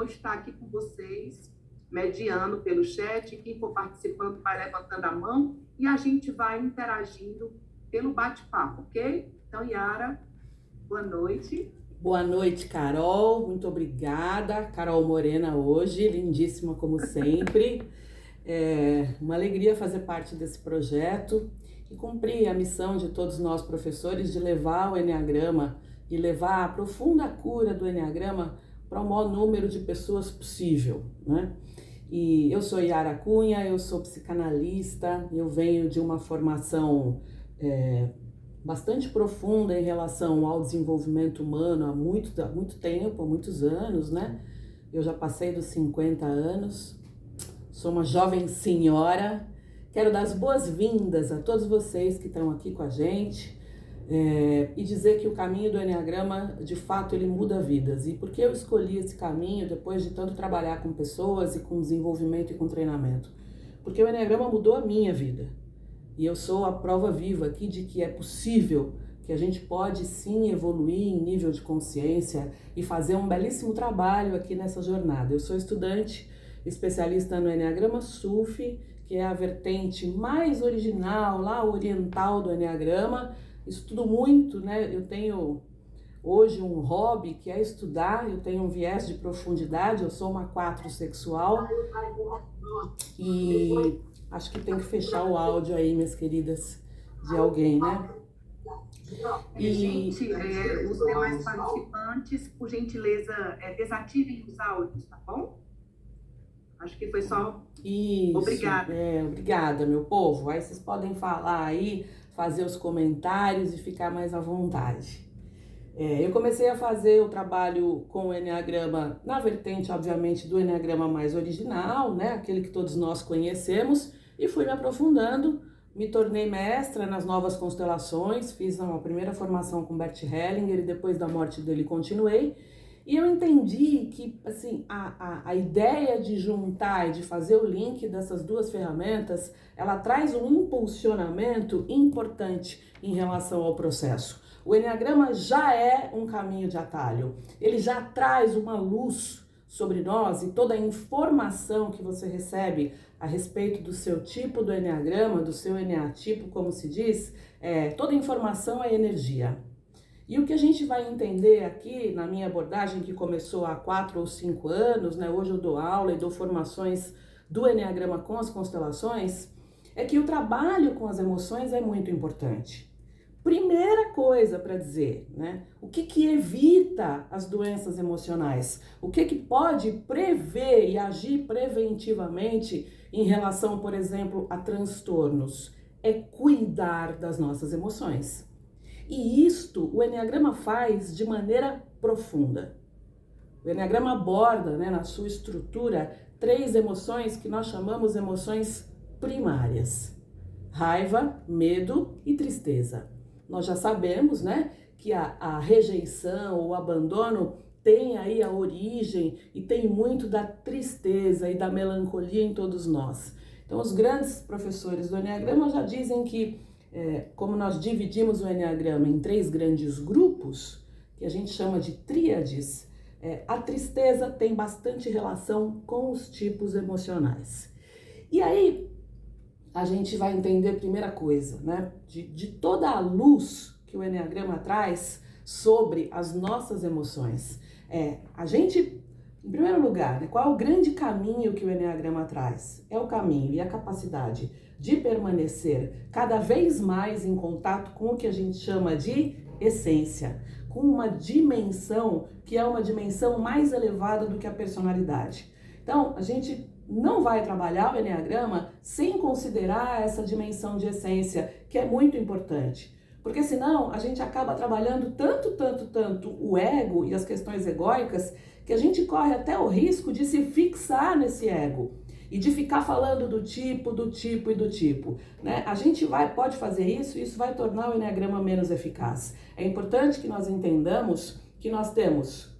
estar aqui com vocês, mediando pelo chat. Quem for participando vai levantando a mão e a gente vai interagindo pelo bate-papo, ok? Então, Yara, boa noite. Boa noite, Carol. Muito obrigada. Carol Morena hoje, lindíssima como sempre. É uma alegria fazer parte desse projeto e cumprir a missão de todos nós professores de levar o Enneagrama e levar a profunda cura do Enneagrama para o maior número de pessoas possível, né? E eu sou Yara Cunha, eu sou psicanalista, eu venho de uma formação bastante profunda em relação ao desenvolvimento humano há muito tempo, há muitos anos, né? Eu já passei dos 50 anos, sou uma jovem senhora. Quero dar as boas-vindas a todos vocês que estão aqui com a gente e dizer que o caminho do Enneagrama, de fato, ele muda vidas. E por que eu escolhi esse caminho depois de tanto trabalhar com pessoas e com desenvolvimento e com treinamento? Porque o Enneagrama mudou a minha vida. E eu sou a prova viva aqui de que é possível, que a gente pode sim evoluir em nível de consciência e fazer um belíssimo trabalho aqui nessa jornada. Eu sou estudante especialista no Enneagrama Sufi, que é a vertente mais original, lá oriental do Enneagrama. Estudo muito, né? Eu tenho hoje um hobby que é estudar, eu tenho um viés de profundidade, eu sou uma 4 sexual e acho que tem que fechar o áudio aí, minhas queridas, de alguém, né? Gente, os demais participantes, por gentileza, desativem os áudios, tá bom? Acho que foi só... Isso, obrigada. Obrigada, meu povo. Aí vocês podem falar aí, fazer os comentários e ficar mais à vontade. Eu comecei a fazer o trabalho com o Enneagrama na vertente, obviamente, do Enneagrama mais original, né? Aquele que todos nós conhecemos, e fui me aprofundando, me tornei mestra nas novas constelações, fiz uma primeira formação com Bert Hellinger e depois da morte dele continuei. E eu entendi que assim, a ideia de juntar e de fazer o link dessas duas ferramentas, ela traz um impulsionamento importante em relação ao processo. O Enneagrama já é um caminho de atalho, ele já traz uma luz sobre nós e toda a informação que você recebe a respeito do seu tipo do Enneagrama, do seu Enneatipo, como se diz, toda a informação é energia. E o que a gente vai entender aqui na minha abordagem, que começou há 4 ou 5 anos, né? Hoje eu dou aula e dou formações do Enneagrama com as constelações, é que o trabalho com as emoções é muito importante. Primeira coisa para dizer, né? O que evita as doenças emocionais? O que pode prever e agir preventivamente em relação, por exemplo, a transtornos? É cuidar das nossas emoções. E isto o Enneagrama faz de maneira profunda. O Enneagrama aborda, né, na sua estrutura, 3 emoções que nós chamamos emoções primárias: raiva, medo e tristeza. Nós já sabemos, né, que a rejeição, o abandono tem aí a origem e tem muito da tristeza e da melancolia em todos nós. Então, os grandes professores do Enneagrama já dizem que como nós dividimos o Enneagrama em 3 grandes grupos, que a gente chama de tríades, a tristeza tem bastante relação com os tipos emocionais. E aí, a gente vai entender a primeira coisa, né? De toda a luz que o Enneagrama traz sobre as nossas emoções. A gente, em primeiro lugar, né, qual é o grande caminho que o Enneagrama traz? É o caminho e a capacidade de permanecer cada vez mais em contato com o que a gente chama de essência, com uma dimensão que é uma dimensão mais elevada do que a personalidade. Então, a gente não vai trabalhar o Enneagrama sem considerar essa dimensão de essência, que é muito importante. Porque senão a gente acaba trabalhando tanto o ego e as questões egóicas, que a gente corre até o risco de se fixar nesse ego e de ficar falando do tipo, né? A gente pode fazer isso e isso vai tornar o Enneagrama menos eficaz. É importante que nós entendamos que nós temos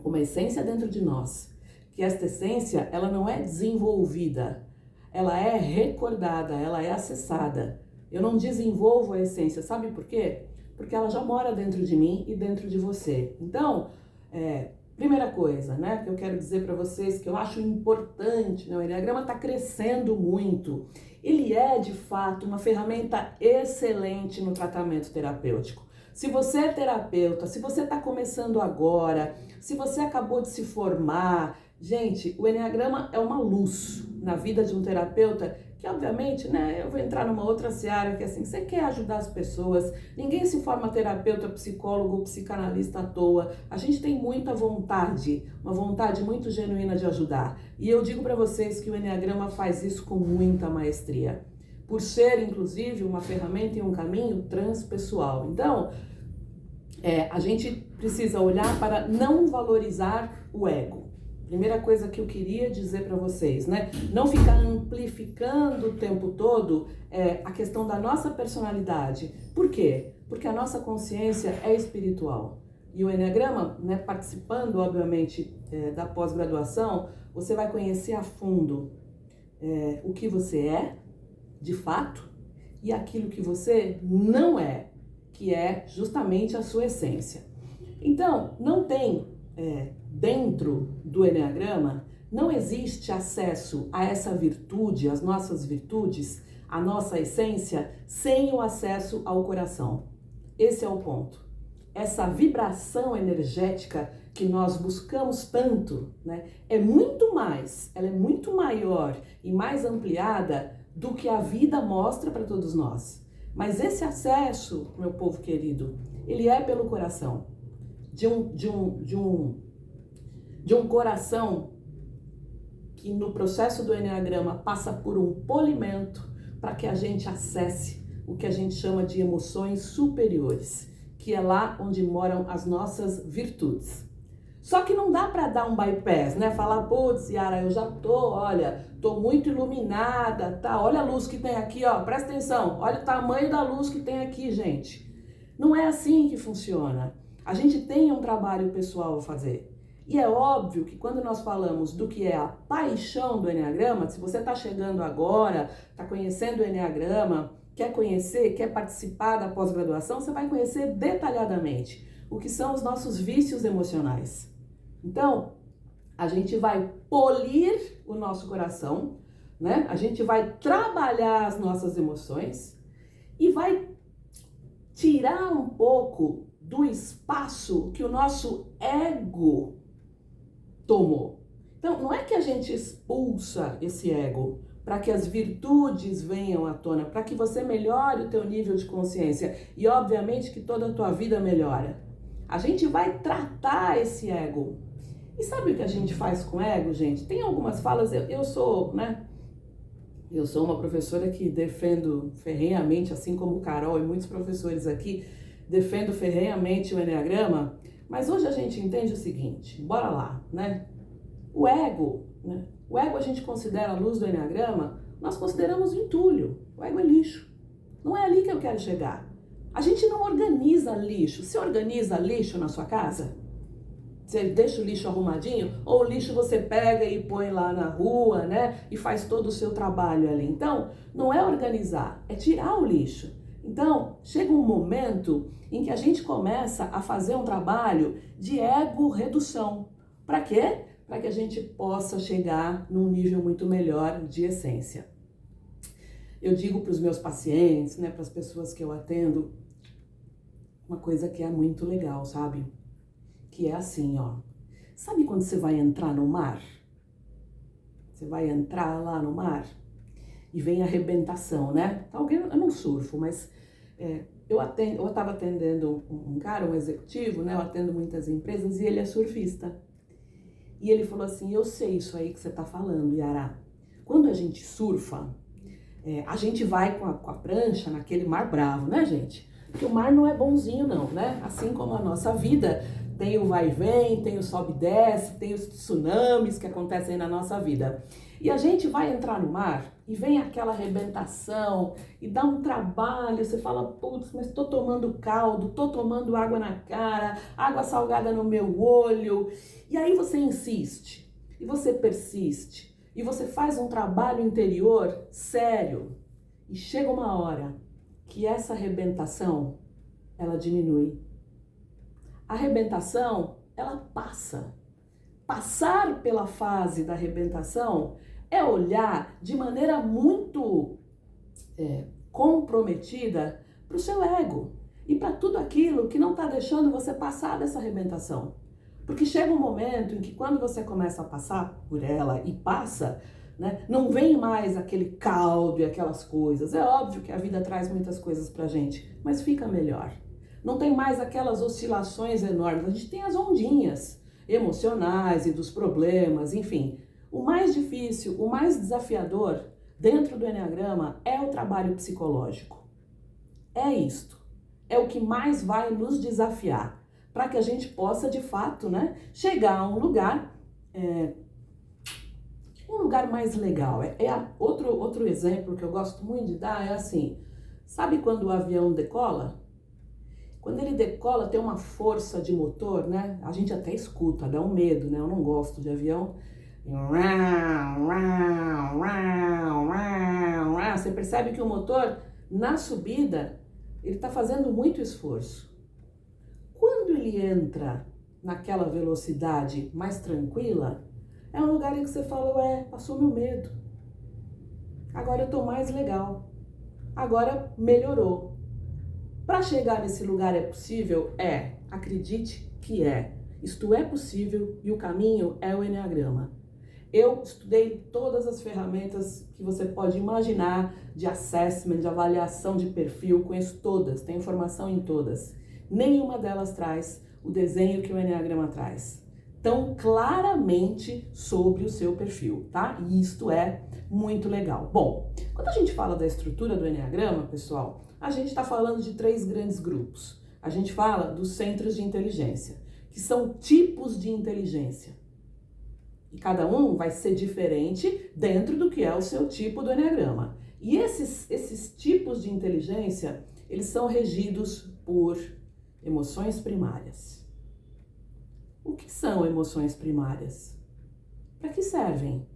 uma essência dentro de nós, que esta essência, ela não é desenvolvida, ela é recordada, ela é acessada. Eu não desenvolvo a essência, sabe por quê? Porque ela já mora dentro de mim e dentro de você. Então, Primeira coisa, né, que eu quero dizer para vocês que eu acho importante, né, o Enneagrama está crescendo muito. Ele é, de fato, uma ferramenta excelente no tratamento terapêutico. Se você é terapeuta, se você está começando agora, se você acabou de se formar, gente, o Enneagrama é uma luz na vida de um terapeuta que, obviamente, né, eu vou entrar numa outra seara que, assim, você quer ajudar as pessoas, ninguém se forma terapeuta, psicólogo, psicanalista à toa, a gente tem muita vontade, uma vontade muito genuína de ajudar. E eu digo para vocês que o Enneagrama faz isso com muita maestria, por ser, inclusive, uma ferramenta e um caminho transpessoal. Então, a gente precisa olhar para não valorizar o ego. Primeira coisa que eu queria dizer para vocês, né? Não ficar amplificando o tempo todo a questão da nossa personalidade. Por quê? Porque a nossa consciência é espiritual. E o Enneagrama, né, participando, obviamente, da pós-graduação, você vai conhecer a fundo o que você é, de fato, e aquilo que você não é, que é justamente a sua essência. Então, não tem dentro do Enneagrama, não existe acesso a essa virtude, as nossas virtudes, a nossa essência, sem o acesso ao coração. Esse é o ponto. Essa vibração energética que nós buscamos tanto, né, é muito mais, ela é muito maior e mais ampliada do que a vida mostra para todos nós. Mas esse acesso, meu povo querido, ele é pelo coração. De um coração que no processo do Enneagrama passa por um polimento para que a gente acesse o que a gente chama de emoções superiores, que é lá onde moram as nossas virtudes. Só que não dá para dar um bypass, né? Falar, putz, Yara, eu já tô muito iluminada, tá? Olha a luz que tem aqui, ó, presta atenção, olha o tamanho da luz que tem aqui, gente. Não é assim que funciona. A gente tem um trabalho pessoal a fazer. E é óbvio que quando nós falamos do que é a paixão do Enneagrama, se você está chegando agora, está conhecendo o Enneagrama, quer conhecer, quer participar da pós-graduação, você vai conhecer detalhadamente o que são os nossos vícios emocionais. Então, a gente vai polir o nosso coração, né? A gente vai trabalhar as nossas emoções e vai tirar um pouco do espaço que o nosso ego tomou. Então, não é que a gente expulsa esse ego para que as virtudes venham à tona, para que você melhore o teu nível de consciência e, obviamente, que toda a tua vida melhora. A gente vai tratar esse ego. E sabe o que a gente faz com o ego, gente? Tem algumas falas, eu sou uma professora que defendo ferrenhamente, assim como o Carol e muitos professores aqui, defendo ferrenhamente o Enneagrama, mas hoje a gente entende o seguinte, bora lá, né? O ego, né? O ego a gente considera a luz do Enneagrama, nós consideramos entulho, o ego é lixo. Não é ali que eu quero chegar. A gente não organiza lixo. Você organiza lixo na sua casa? Você deixa o lixo arrumadinho? Ou o lixo você pega e põe lá na rua, né? E faz todo o seu trabalho ali. Então, não é organizar, é tirar o lixo. Então, chega um momento em que a gente começa a fazer um trabalho de ego redução. Para quê? Para que a gente possa chegar num nível muito melhor de essência. Eu digo para os meus pacientes, né, para as pessoas que eu atendo, uma coisa que é muito legal, sabe? Que é assim, ó. Sabe quando você vai entrar no mar? Você vai entrar lá no mar e vem a arrebentação, né? Eu não surfo, mas eu estava atendendo um cara, um executivo, né? Eu atendo muitas empresas e ele é surfista. E ele falou assim, eu sei isso aí que você tá falando, Yara. Quando a gente surfa, a gente vai com a prancha naquele mar bravo, né, gente? Porque o mar não é bonzinho não, né? Assim como a nossa vida, tem o vai e vem, tem o sobe e desce, tem os tsunamis que acontecem na nossa vida. E a gente vai entrar no mar e vem aquela arrebentação e dá um trabalho, você fala, putz, mas tô tomando caldo, tô tomando água na cara, água salgada no meu olho. E aí você insiste, e você persiste, e você faz um trabalho interior sério. E chega uma hora que essa arrebentação, ela diminui. A arrebentação, ela passa. passar pela fase da arrebentação é olhar de maneira muito comprometida para o seu ego e para tudo aquilo que não está deixando você passar dessa arrebentação. Porque chega um momento em que quando você começa a passar por ela e passa, né, não vem mais aquele caldo e aquelas coisas. É óbvio que a vida traz muitas coisas pra gente, mas fica melhor. Não tem mais aquelas oscilações enormes, a gente tem as ondinhas emocionais e dos problemas, enfim. O mais difícil, o mais desafiador dentro do Enneagrama é o trabalho psicológico. É isto. É o que mais vai nos desafiar, para que a gente possa, de fato, né, chegar a um lugar mais legal. Outro exemplo que eu gosto muito de dar é assim, sabe quando o avião decola? Quando ele decola, tem uma força de motor, né? A gente até escuta, dá um medo, né? Eu não gosto de avião. Você percebe que o motor, na subida, ele está fazendo muito esforço. Quando ele entra naquela velocidade mais tranquila, é um lugar em que você fala, passou meu medo. Agora eu tô mais legal. Agora melhorou. Para chegar nesse lugar é possível? Acredite que é. Isto é possível e o caminho é o Enneagrama. Eu estudei todas as ferramentas que você pode imaginar de assessment, de avaliação de perfil, conheço todas, tenho informação em todas. Nenhuma delas traz o desenho que o Enneagrama traz tão claramente sobre o seu perfil, tá? E isto é muito legal. Bom, quando a gente fala da estrutura do Enneagrama, pessoal, a gente está falando de 3 grandes grupos. A gente fala dos centros de inteligência, que são tipos de inteligência. E cada um vai ser diferente dentro do que é o seu tipo do Enneagrama. E esses tipos de inteligência, eles são regidos por emoções primárias. O que são emoções primárias? Para que servem?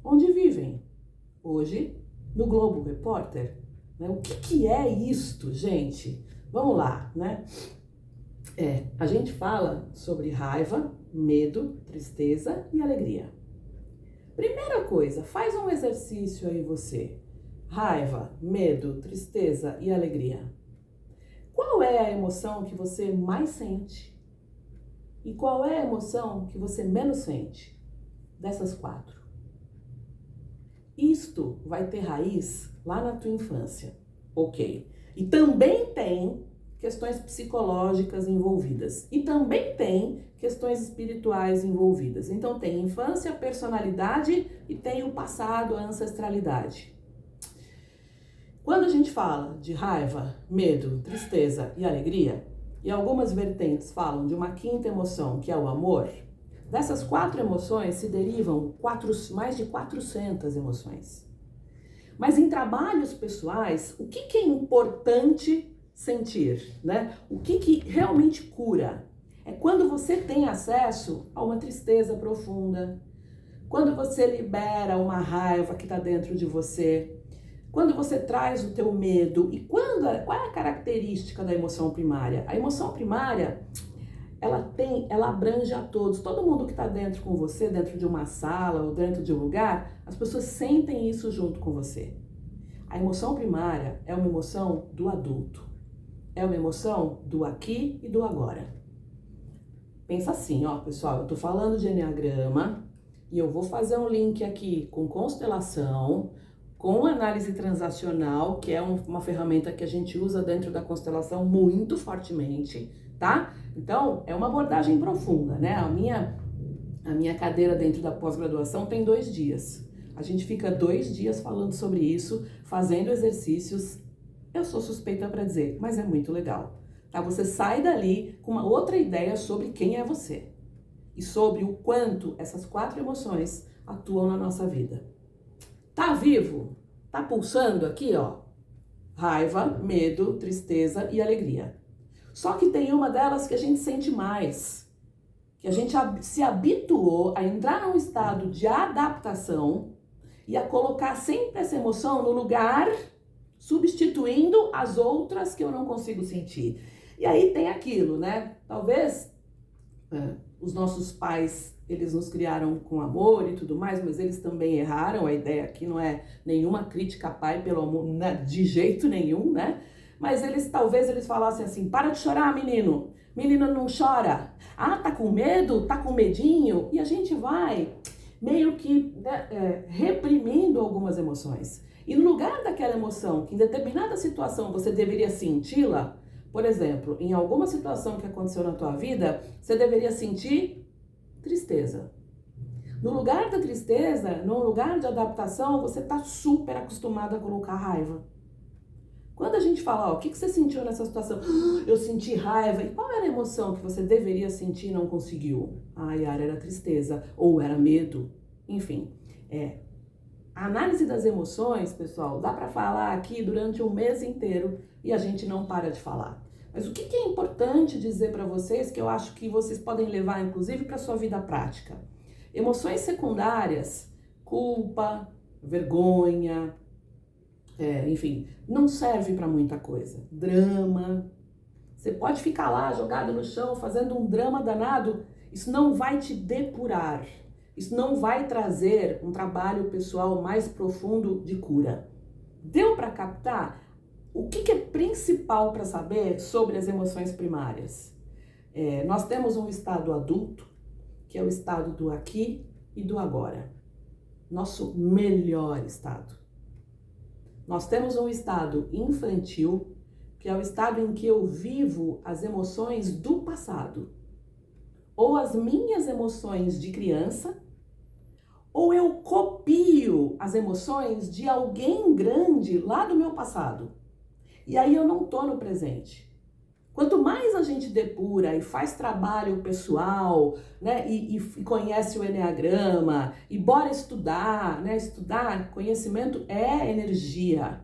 Onde vivem? Hoje, no Globo Repórter. Né? O que é isto, gente? Vamos lá, né? A gente fala sobre raiva, medo, tristeza e alegria. Primeira coisa, faz um exercício aí você. Raiva, medo, tristeza e alegria. Qual é a emoção que você mais sente? E qual é a emoção que você menos sente dessas 4? Isto vai ter raiz lá na tua infância, ok? E também tem questões psicológicas envolvidas. E também tem questões espirituais envolvidas. Então tem infância, personalidade e tem o passado, a ancestralidade. Quando a gente fala de raiva, medo, tristeza e alegria, e algumas vertentes falam de uma 5ª emoção, que é o amor, dessas 4 emoções se derivam mais de 400 emoções. Mas em trabalhos pessoais, o que é importante sentir, né? O que realmente cura? É quando você tem acesso a uma tristeza profunda, quando você libera uma raiva que está dentro de você, quando você traz o teu medo. E qual é a característica da emoção primária? A emoção primária, ela abrange a todos. Todo mundo que está dentro com você, dentro de uma sala ou dentro de um lugar, as pessoas sentem isso junto com você. A emoção primária é uma emoção do adulto. É uma emoção do aqui e do agora. Pensa assim, ó, pessoal, eu tô falando de Enneagrama e eu vou fazer um link aqui com constelação, com análise transacional, que é uma ferramenta que a gente usa dentro da constelação muito fortemente, tá? Então, é uma abordagem profunda, né? A minha cadeira dentro da pós-graduação tem 2 dias. A gente fica 2 dias falando sobre isso, fazendo exercícios. Eu sou suspeita para dizer, mas é muito legal. Tá? Você sai dali com uma outra ideia sobre quem é você e sobre o quanto essas 4 emoções atuam na nossa vida. Tá vivo? Tá pulsando aqui, ó? Raiva, medo, tristeza e alegria. Só que tem uma delas que a gente sente mais, que a gente se habituou a entrar num estado de adaptação e a colocar sempre essa emoção no lugar, substituindo as outras que eu não consigo sentir. E aí tem aquilo, né? Talvez os nossos pais eles nos criaram com amor e tudo mais, mas eles também erraram. A ideia aqui não é nenhuma crítica a pai, pelo amor, de jeito nenhum, né? Mas talvez eles falassem assim: para de chorar, menino. Menino não chora. Ah, tá com medo? Tá com medinho? E a gente vai meio que reprimindo algumas emoções. E no lugar daquela emoção que em determinada situação você deveria senti-la, por exemplo, em alguma situação que aconteceu na tua vida, você deveria sentir tristeza. No lugar da tristeza, no lugar de adaptação, você está super acostumado a colocar raiva. Quando a gente fala, o que você sentiu nessa situação? Eu senti raiva. E qual era a emoção que você deveria sentir e não conseguiu? Yara, era tristeza ou era medo. Enfim, a análise das emoções, pessoal, dá para falar aqui durante um mês inteiro e a gente não para de falar. Mas o que é importante dizer para vocês, que eu acho que vocês podem levar, inclusive, para a sua vida prática? Emoções secundárias, culpa, vergonha, enfim, não serve para muita coisa. Drama. Você pode ficar lá jogado no chão fazendo um drama danado, isso não vai te depurar. Isso não vai trazer um trabalho pessoal mais profundo de cura. Deu para captar? O que é principal para saber sobre as emoções primárias? Nós temos um estado adulto, que é o estado do aqui e do agora. Nosso melhor estado. Nós temos um estado infantil, que é o estado em que eu vivo as emoções do passado. Ou as minhas emoções de criança, ou eu copio as emoções de alguém grande lá do meu passado. E aí eu não tô no presente. Quanto mais a gente depura e faz trabalho pessoal, né, e conhece o Eneagrama, e bora estudar, né, estudar, conhecimento é energia.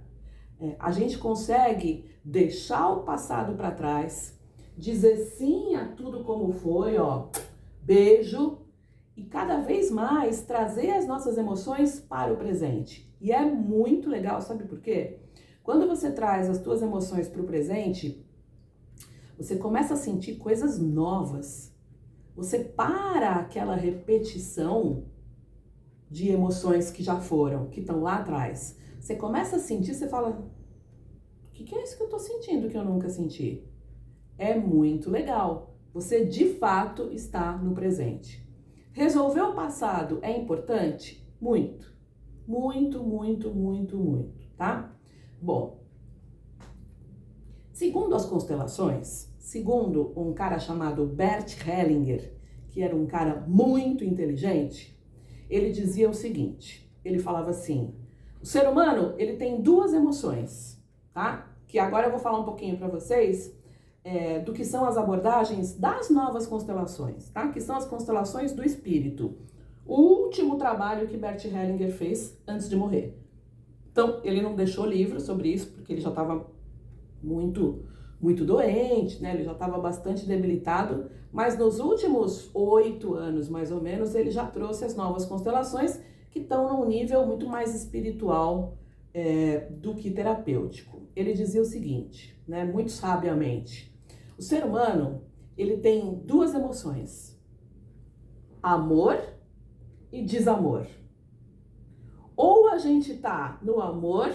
A gente consegue deixar o passado para trás, dizer sim a tudo como foi, beijo, e cada vez mais trazer as nossas emoções para o presente. E é muito legal, sabe por quê? Quando você traz as tuas emoções para o presente, você começa a sentir coisas novas. Você para aquela repetição de emoções que já foram, que estão lá atrás. Você começa a sentir, você fala, o que é isso que eu tô sentindo que eu nunca senti? É muito legal. Você de fato está no presente. Resolver o passado é importante? Muito. Muito, muito, muito, muito, tá? Bom, segundo as constelações, segundo um cara chamado Bert Hellinger, que era um cara muito inteligente, ele dizia o seguinte, ele falava assim, o ser humano, ele tem duas emoções, tá? Que agora eu vou falar um pouquinho para vocês do que são as abordagens das novas constelações, tá? Que são as constelações do espírito. O último trabalho que Bert Hellinger fez antes de morrer. Então, ele não deixou livro sobre isso, porque ele já estava muito doente, né? Ele já estava bastante debilitado, mas nos últimos 8 anos, mais ou menos, ele já trouxe as novas constelações que estão num nível muito mais espiritual do que terapêutico. Ele dizia o seguinte, né? Muito sabiamente, o ser humano, ele tem duas emoções, amor e desamor. Ou a gente tá no amor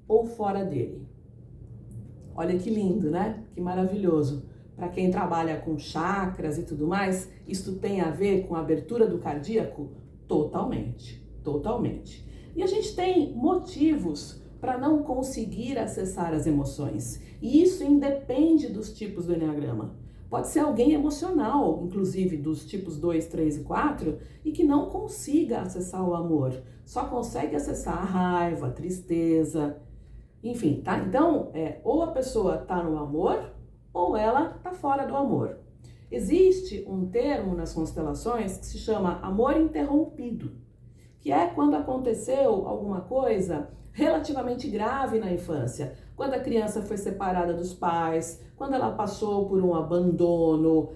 ou fora dele. Olha que lindo, né? Que maravilhoso. Para quem trabalha com chakras e tudo mais, isso tem a ver com a abertura do cardíaco? Totalmente, totalmente. E a gente tem motivos para não conseguir acessar as emoções. E isso independe dos tipos do Eneagrama. Pode ser alguém emocional, inclusive dos tipos 2, 3 e 4, e que não consiga acessar o amor. Só consegue acessar a raiva, a tristeza, enfim, tá? Então, ou a pessoa tá no amor, ou ela tá fora do amor. Existe um termo nas constelações que se chama amor interrompido, que é quando aconteceu alguma coisa relativamente grave na infância, quando a criança foi separada dos pais, quando ela passou por um abandono,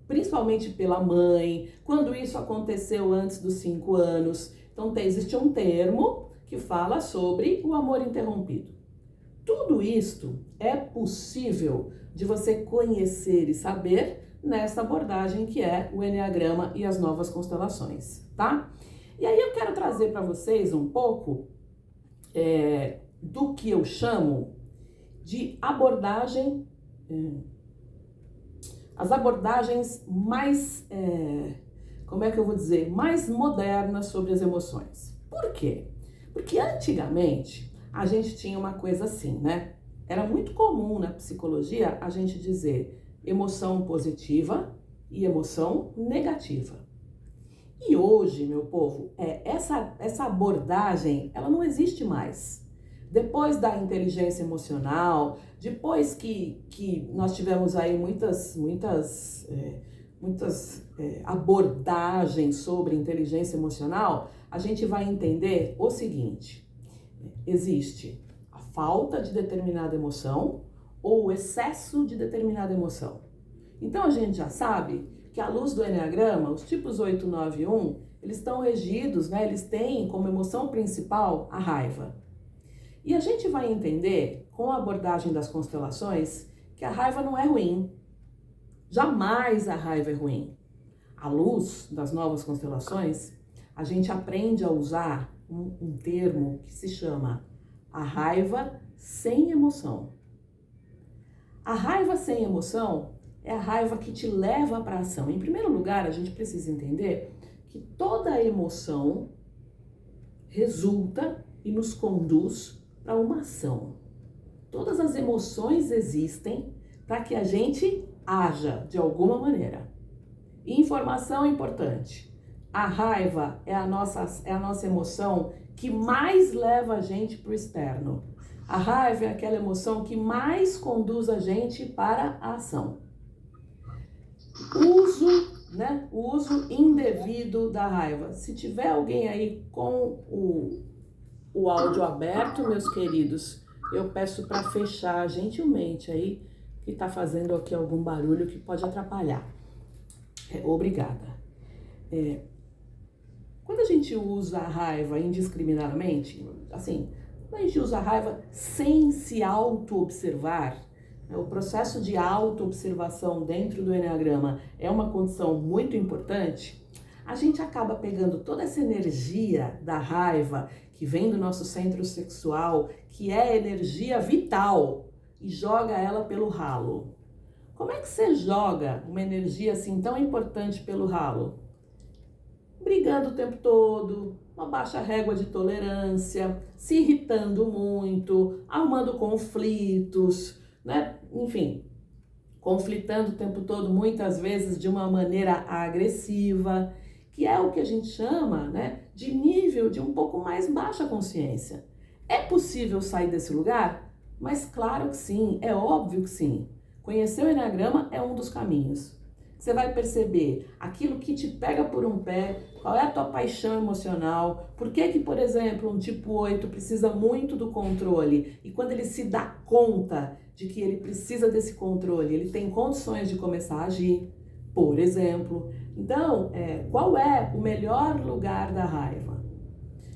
principalmente pela mãe, quando isso aconteceu antes dos 5 anos. Então, existe um termo que fala sobre o amor interrompido. Tudo isto é possível de você conhecer e saber nessa abordagem que é o Eneagrama e as novas constelações, tá? E aí eu quero trazer para vocês um pouco do que eu chamo de abordagem, as abordagens mais, como é que eu vou dizer, mais modernas sobre as emoções. Por quê? Porque antigamente a gente tinha uma coisa assim, né? Era muito comum na psicologia a gente dizer emoção positiva e emoção negativa. E hoje, meu povo, essa abordagem, ela não existe mais. Depois da inteligência emocional, depois que nós tivemos aí muitas abordagens sobre inteligência emocional, a gente vai entender o seguinte: existe a falta de determinada emoção ou o excesso de determinada emoção. Então a gente já sabe que à luz do Eneagrama, os tipos 8, 9 e 1, eles estão regidos, né? Eles têm como emoção principal a raiva. E a gente vai entender, com a abordagem das constelações, que a raiva não é ruim. Jamais a raiva é ruim. À luz das novas constelações, a gente aprende a usar um termo que se chama a raiva sem emoção. A raiva sem emoção é a raiva que te leva para a ação. Em primeiro lugar, a gente precisa entender que toda emoção resulta e nos conduz para uma ação. Todas as emoções existem para que a gente haja de alguma maneira. Informação importante: a raiva é a nossa emoção que mais leva a gente para o externo. A raiva é aquela emoção que mais conduz a gente para a ação. O uso indevido da raiva. Se tiver alguém aí com o áudio aberto, meus queridos, eu peço para fechar gentilmente aí, que está fazendo aqui algum barulho que pode atrapalhar. Obrigada. Quando a gente usa a raiva indiscriminadamente, assim, quando a gente usa a raiva sem se auto-observar, o processo de auto-observação dentro do Eneagrama é uma condição muito importante, a gente acaba pegando toda essa energia da raiva que vem do nosso centro sexual, que é energia vital, e joga ela pelo ralo. Como é que você joga uma energia assim tão importante pelo ralo? Brigando o tempo todo, uma baixa régua de tolerância, se irritando muito, arrumando conflitos, né? Enfim, conflitando o tempo todo, muitas vezes de uma maneira agressiva, que é o que a gente chama, né, de nível de um pouco mais baixa consciência. É possível sair desse lugar? Mas claro que sim, é óbvio que sim. Conhecer o Eneagrama é um dos caminhos. Você vai perceber aquilo que te pega por um pé, qual é a tua paixão emocional, por que, por exemplo, um tipo 8 precisa muito do controle, e quando ele se dá conta de que ele precisa desse controle, ele tem condições de começar a agir, por exemplo. Então, qual é o melhor lugar da raiva?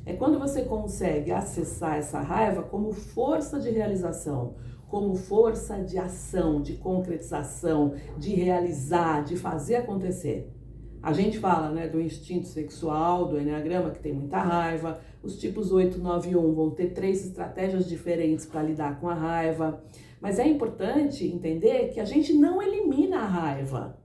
É quando você consegue acessar essa raiva como força de realização, como força de ação, de concretização, de realizar, de fazer acontecer. A gente fala, né, do instinto sexual, do Eneagrama, que tem muita raiva. Os tipos 8, 9 e 1 vão ter 3 estratégias diferentes para lidar com a raiva. Mas é importante entender que a gente não elimina a raiva.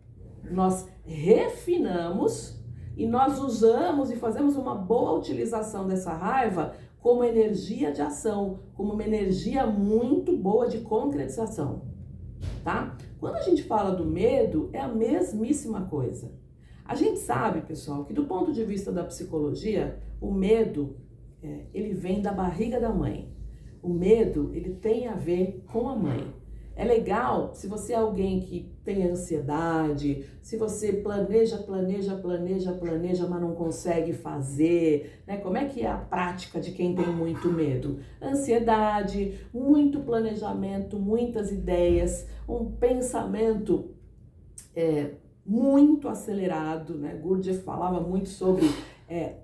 Nós refinamos e nós usamos e fazemos uma boa utilização dessa raiva como energia de ação, como uma energia muito boa de concretização, tá? Quando a gente fala do medo, é a mesmíssima coisa. A gente sabe, pessoal, que do ponto de vista da psicologia, o medo, ele vem da barriga da mãe. O medo, ele tem a ver com a mãe. É legal se você é alguém que tem ansiedade, se você planeja, mas não consegue fazer, né? Como é que é a prática de quem tem muito medo? Ansiedade, muito planejamento, muitas ideias, um pensamento muito acelerado, né? Gurdjieff falava muito sobre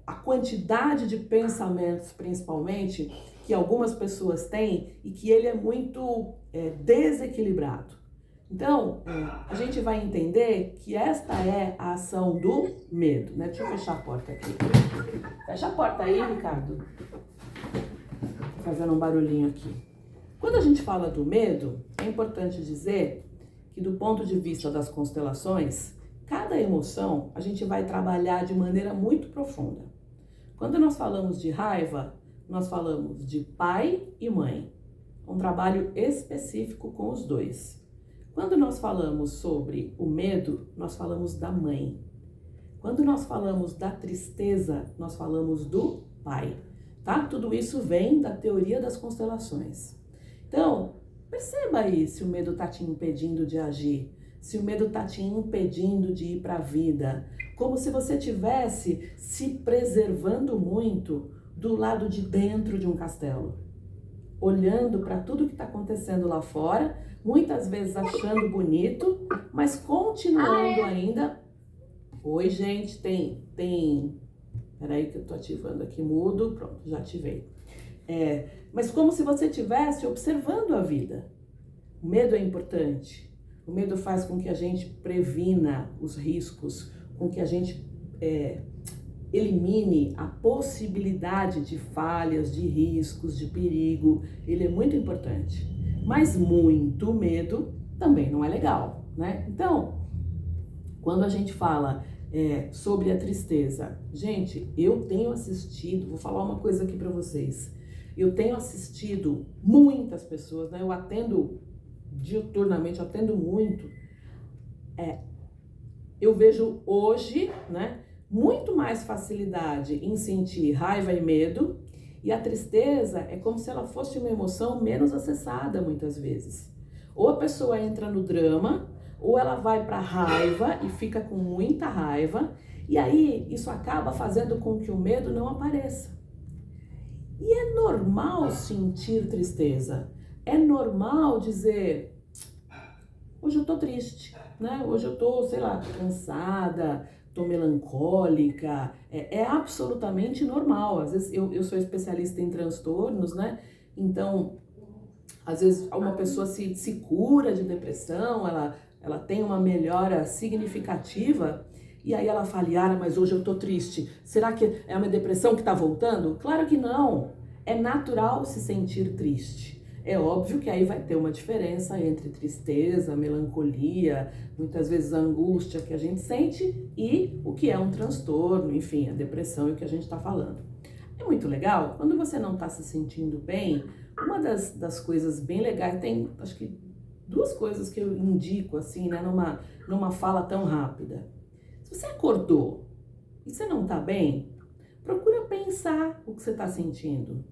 a quantidade de pensamentos, principalmente, que algumas pessoas têm e que ele é muito desequilibrado. Então, a gente vai entender que esta é a ação do medo, né? Deixa eu fechar a porta aqui. Fecha a porta aí, Ricardo. Tô fazendo um barulhinho aqui. Quando a gente fala do medo, é importante dizer que do ponto de vista das constelações, cada emoção a gente vai trabalhar de maneira muito profunda. Quando nós falamos de raiva, nós falamos de pai e mãe. Um trabalho específico com os dois. Quando nós falamos sobre o medo, nós falamos da mãe. Quando nós falamos da tristeza, nós falamos do pai, tá? Tudo isso vem da teoria das constelações. Então, perceba aí se o medo tá te impedindo de agir, se o medo tá te impedindo de ir para a vida, como se você tivesse se preservando muito do lado de dentro de um castelo, olhando para tudo que está acontecendo lá fora, muitas vezes achando bonito, mas continuando ainda. Oi, gente, tem. Peraí que eu tô ativando aqui mudo, pronto, já ativei. Mas como se você estivesse observando a vida. O medo é importante. O medo faz com que a gente previna os riscos, com que a gente elimine a possibilidade de falhas, de riscos, de perigo. Ele é muito importante. Mas muito medo também não é legal, né? Então, quando a gente fala sobre a tristeza, gente, eu tenho assistido, vou falar uma coisa aqui para vocês. Eu tenho assistido muitas pessoas, né? Eu atendo diuturnamente, eu atendo muito. Eu vejo hoje, né, muito mais facilidade em sentir raiva e medo, e a tristeza é como se ela fosse uma emoção menos acessada muitas vezes. Ou a pessoa entra no drama, ou ela vai para raiva e fica com muita raiva, e aí isso acaba fazendo com que o medo não apareça. E é normal sentir tristeza, é normal dizer, hoje eu tô triste, né? Hoje eu tô, sei lá, cansada, tô melancólica, é absolutamente normal. Às vezes eu sou especialista em transtornos, né? Então, às vezes uma pessoa se cura de depressão, ela tem uma melhora significativa, e aí ela fala, Yara, mas hoje eu tô triste. Será que é uma depressão que tá voltando? Claro que não. É natural se sentir triste. É óbvio que aí vai ter uma diferença entre tristeza, melancolia, muitas vezes a angústia que a gente sente e o que é um transtorno, enfim, a depressão e o que a gente está falando. É muito legal, quando você não está se sentindo bem, uma das coisas bem legais, tem acho que duas coisas que eu indico assim, né, numa fala tão rápida. Se você acordou e você não está bem, procura pensar o que você está sentindo.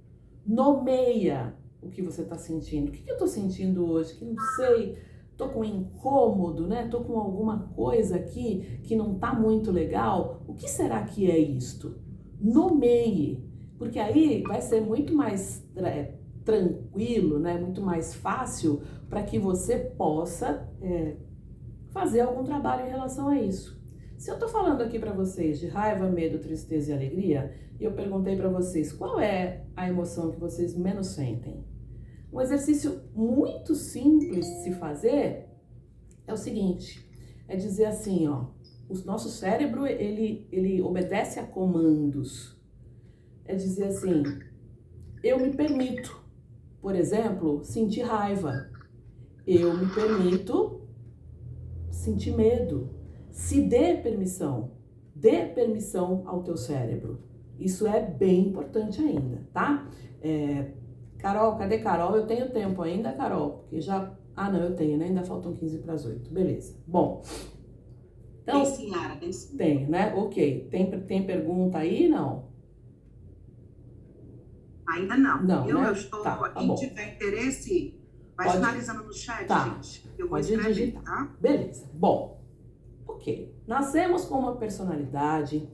Nomeia o que você está sentindo. O que eu estou sentindo hoje? Que não sei, tô com incômodo, né? Tô com alguma coisa aqui que não tá muito legal. O que será que é isto? Nomeie, porque aí vai ser muito mais tranquilo, né? Muito mais fácil para que você possa fazer algum trabalho em relação a isso. Se eu tô falando aqui para vocês de raiva, medo, tristeza e alegria, e eu perguntei para vocês qual é a emoção que vocês menos sentem, um exercício muito simples de se fazer é o seguinte, é dizer assim, ó, o nosso cérebro, ele obedece a comandos. É dizer assim, eu me permito, por exemplo, sentir raiva. Eu me permito sentir medo. Se dê permissão ao teu cérebro. Isso é bem importante ainda, tá? Carol, cadê Carol? Eu tenho tempo ainda, Carol? Porque já... Ah, não, eu tenho, né? Ainda faltam 15 para as 8. Beleza. Bom. Então, tem sim, Yara, tem sim. Tem, né? Ok. Tem pergunta aí? Não? Ainda não. Não, né? Eu estou... Tá quem bom. tiver interesse, vai sinalizando no chat, gente. Eu vou Pode escrever, digitar. tá? Beleza. Bom. Ok. Nascemos com uma personalidade...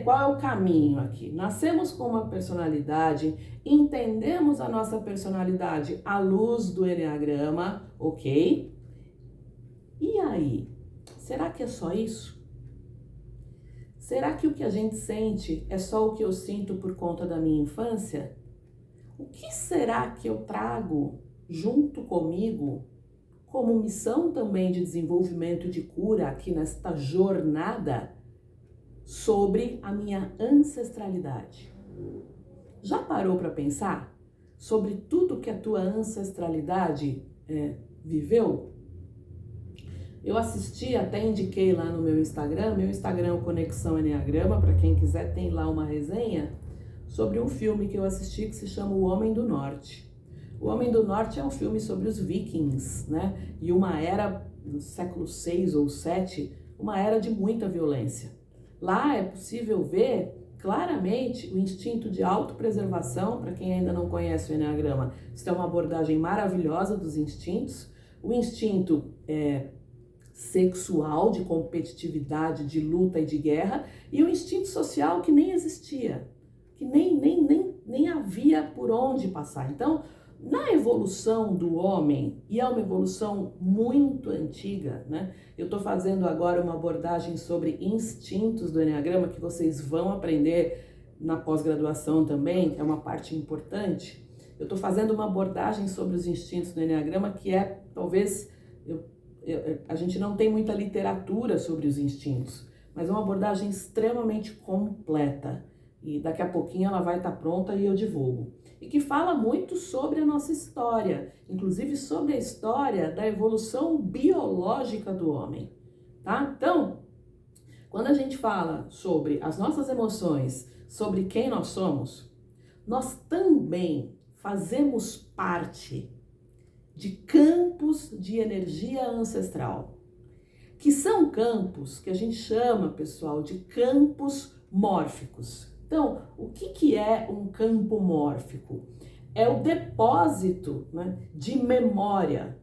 Qual é o caminho aqui? Nascemos com uma personalidade, entendemos a nossa personalidade à luz do Eneagrama, ok? E aí? Será que é só isso? Será que o que a gente sente é só o que eu sinto por conta da minha infância? O que será que eu trago junto comigo como missão também de desenvolvimento e de cura aqui nesta jornada sobre a minha ancestralidade. Já parou para pensar sobre tudo que a tua ancestralidade viveu? Eu assisti, até indiquei lá no meu Instagram é o Conexão Enneagrama, para quem quiser tem lá uma resenha sobre um filme que eu assisti que se chama O Homem do Norte. O Homem do Norte é um filme sobre os vikings, né? E uma era, no século 6 ou 7, uma era de muita violência. Lá é possível ver claramente o instinto de autopreservação, para quem ainda não conhece o Enneagrama. Isso é uma abordagem maravilhosa dos instintos. O instinto sexual, de competitividade, de luta e de guerra, e o instinto social que nem existia, que nem havia por onde passar. Então, na evolução do homem, e é uma evolução muito antiga, né? Eu estou fazendo agora uma abordagem sobre instintos do Enneagrama, que vocês vão aprender na pós-graduação também, que é uma parte importante. Eu estou fazendo uma abordagem sobre os instintos do Enneagrama, que talvez, a gente não tem muita literatura sobre os instintos, mas é uma abordagem extremamente completa. E daqui a pouquinho ela vai estar pronta e eu divulgo. E que fala muito sobre a nossa história, inclusive sobre a história da evolução biológica do homem, tá? Então, quando a gente fala sobre as nossas emoções, sobre quem nós somos, nós também fazemos parte de campos de energia ancestral, que são campos que a gente chama, pessoal, de campos mórficos. Então, o que é um campo mórfico? É o depósito, né, de memória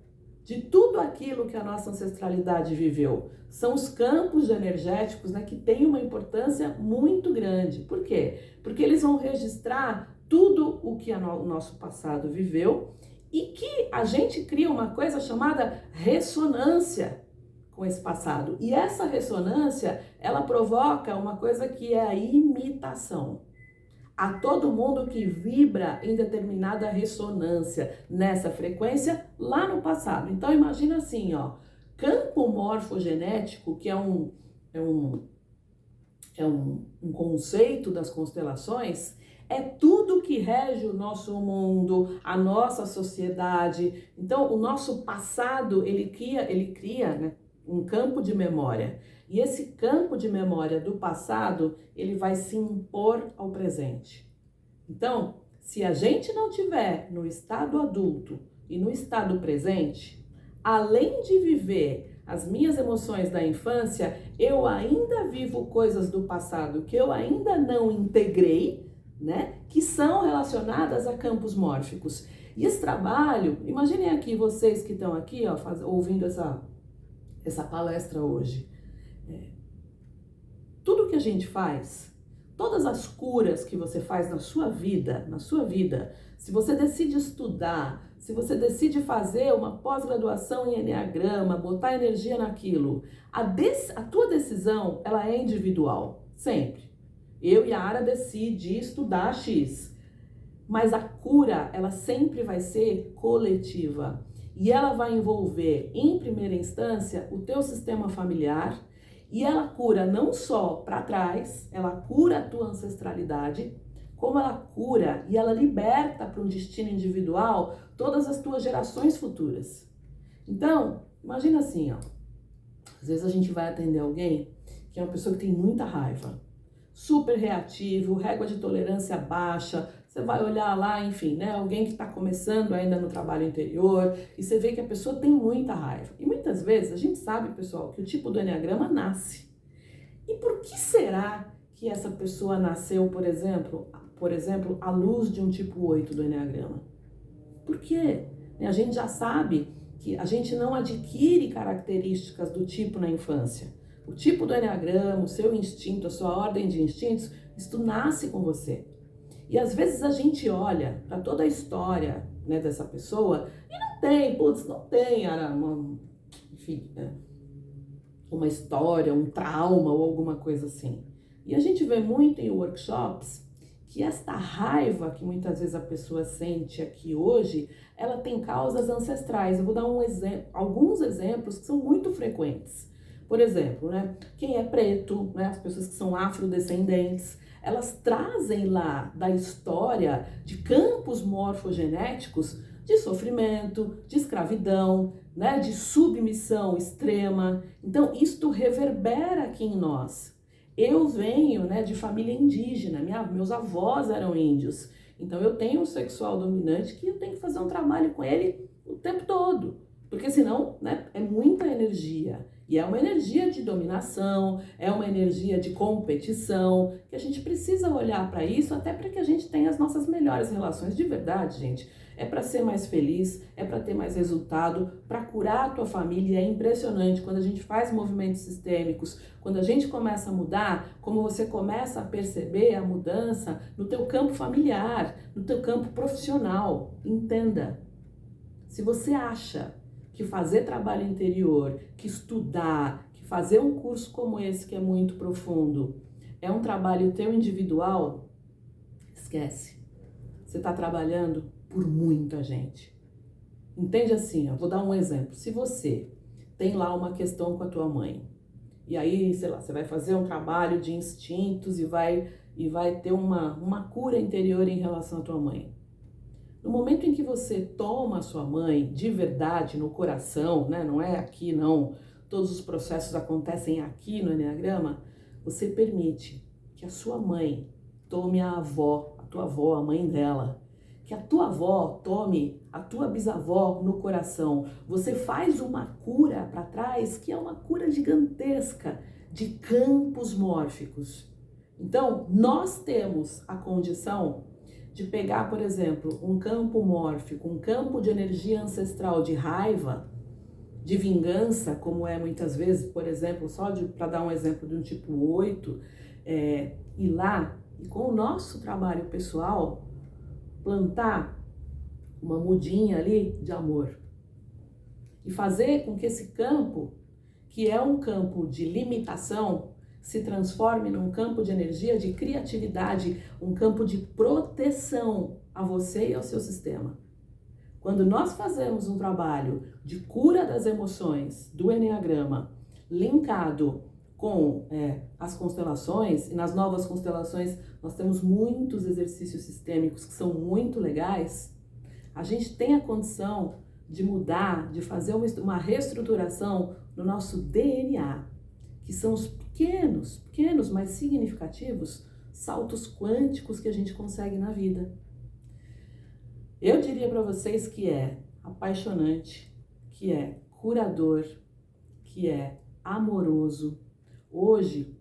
de tudo aquilo que a nossa ancestralidade viveu. São os campos energéticos, né, que têm uma importância muito grande. Por quê? Porque eles vão registrar tudo o que o nosso passado viveu e que a gente cria uma coisa chamada ressonância com esse passado. E essa ressonância, ela provoca uma coisa que é a imitação. A todo mundo que vibra em determinada ressonância nessa frequência lá no passado. Então imagina assim, ó, campo morfogenético, que é um conceito das constelações, é tudo que rege o nosso mundo, a nossa sociedade. Então o nosso passado, ele cria, né, um campo de memória. E esse campo de memória do passado, ele vai se impor ao presente. Então, se a gente não tiver no estado adulto e no estado presente, além de viver as minhas emoções da infância, eu ainda vivo coisas do passado que eu ainda não integrei, né? Que são relacionadas a campos mórficos. E esse trabalho, imaginem aqui vocês que estão aqui, ó, ouvindo essa palestra hoje. Tudo que a gente faz, todas as curas que você faz na sua vida, se você decide estudar, se você decide fazer uma pós-graduação em Enneagrama, botar energia naquilo, a tua decisão, ela é individual, sempre. Eu e a Ara decidi estudar X, mas a cura, ela sempre vai ser coletiva. E ela vai envolver, em primeira instância, o teu sistema familiar, e ela cura não só para trás, ela cura a tua ancestralidade, como ela cura e ela liberta para um destino individual todas as tuas gerações futuras. Então, imagina assim, ó, às vezes a gente vai atender alguém que é uma pessoa que tem muita raiva, super reativo, régua de tolerância baixa. Você vai olhar lá, enfim, né, alguém que está começando ainda no trabalho interior, e você vê que a pessoa tem muita raiva. E muitas vezes a gente sabe, pessoal, que o tipo do Enneagrama nasce. E por que será que essa pessoa nasceu, por exemplo, à luz de um tipo 8 do Enneagrama? Por quê? A gente já sabe que a gente não adquire características do tipo na infância. O tipo do Enneagrama, o seu instinto, a sua ordem de instintos, isso nasce com você. E às vezes a gente olha para toda a história, né, dessa pessoa e não tem uma história, um trauma ou alguma coisa assim. E a gente vê muito em workshops que esta raiva que muitas vezes a pessoa sente aqui hoje, ela tem causas ancestrais. Eu vou dar alguns exemplos que são muito frequentes. Por exemplo, né, quem é preto, né, as pessoas que são afrodescendentes, elas trazem lá da história de campos morfogenéticos de sofrimento, de escravidão, né, de submissão extrema. Então, isto reverbera aqui em nós. Eu venho, né, de família indígena, meus avós eram índios. Então, eu tenho um sexual dominante que eu tenho que fazer um trabalho com ele o tempo todo. Porque senão, né, é muita energia. E é uma energia de dominação, é uma energia de competição, que a gente precisa olhar para isso até para que a gente tenha as nossas melhores relações de verdade, gente. É para ser mais feliz, é para ter mais resultado, para curar a tua família. É impressionante quando a gente faz movimentos sistêmicos, quando a gente começa a mudar, como você começa a perceber a mudança no teu campo familiar, no teu campo profissional. Entenda, se você acha que fazer trabalho interior, que estudar, que fazer um curso como esse que é muito profundo, é um trabalho teu individual, esquece. Você está trabalhando por muita gente. Entende assim, ó, vou dar um exemplo. Se você tem lá uma questão com a tua mãe, e aí, sei lá, você vai fazer um trabalho de instintos e vai ter uma cura interior em relação à tua mãe. No momento em que você toma a sua mãe de verdade no coração, né? Não é aqui não, todos os processos acontecem aqui no Enneagrama, você permite que a sua mãe tome a tua avó, a mãe dela, que a tua avó tome a tua bisavó no coração. Você faz uma cura para trás que é uma cura gigantesca de campos mórficos. Então, nós temos a condição de pegar, por exemplo, um campo mórfico, um campo de energia ancestral de raiva, de vingança, como é muitas vezes, por exemplo, só para dar um exemplo de um tipo 8, ir lá e com o nosso trabalho pessoal, plantar uma mudinha ali de amor. E fazer com que esse campo, que é um campo de limitação, se transforme num campo de energia, de criatividade, um campo de proteção a você e ao seu sistema. Quando nós fazemos um trabalho de cura das emoções do Enneagrama, linkado com as constelações, e nas novas constelações nós temos muitos exercícios sistêmicos que são muito legais, a gente tem a condição de mudar, de fazer uma reestruturação no nosso DNA, que são os pequenos, mas significativos saltos quânticos que a gente consegue na vida. Eu diria para vocês que é apaixonante, que é curador, que é amoroso. Hoje,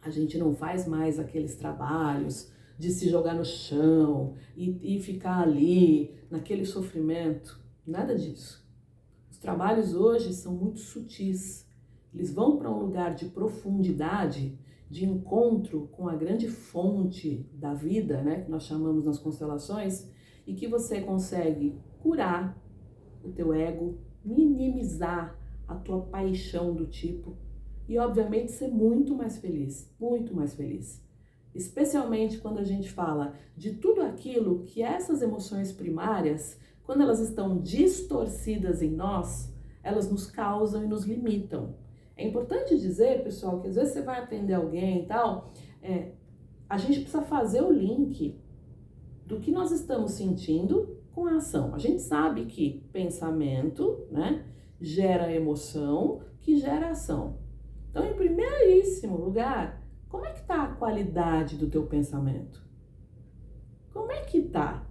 a gente não faz mais aqueles trabalhos de se jogar no chão e ficar ali, naquele sofrimento. Nada disso. Os trabalhos hoje são muito sutis. Eles vão para um lugar de profundidade, de encontro com a grande fonte da vida, né, que nós chamamos nas constelações, e que você consegue curar o teu ego, minimizar a tua paixão do tipo e, obviamente, ser muito mais feliz, muito mais feliz. Especialmente quando a gente fala de tudo aquilo que essas emoções primárias, quando elas estão distorcidas em nós, elas nos causam e nos limitam. É importante dizer, pessoal, que às vezes você vai atender alguém e tal, a gente precisa fazer o link do que nós estamos sentindo com a ação. A gente sabe que pensamento, né, gera emoção, que gera ação. Então, em primeiríssimo lugar, como é que está a qualidade do teu pensamento? Como é que tá?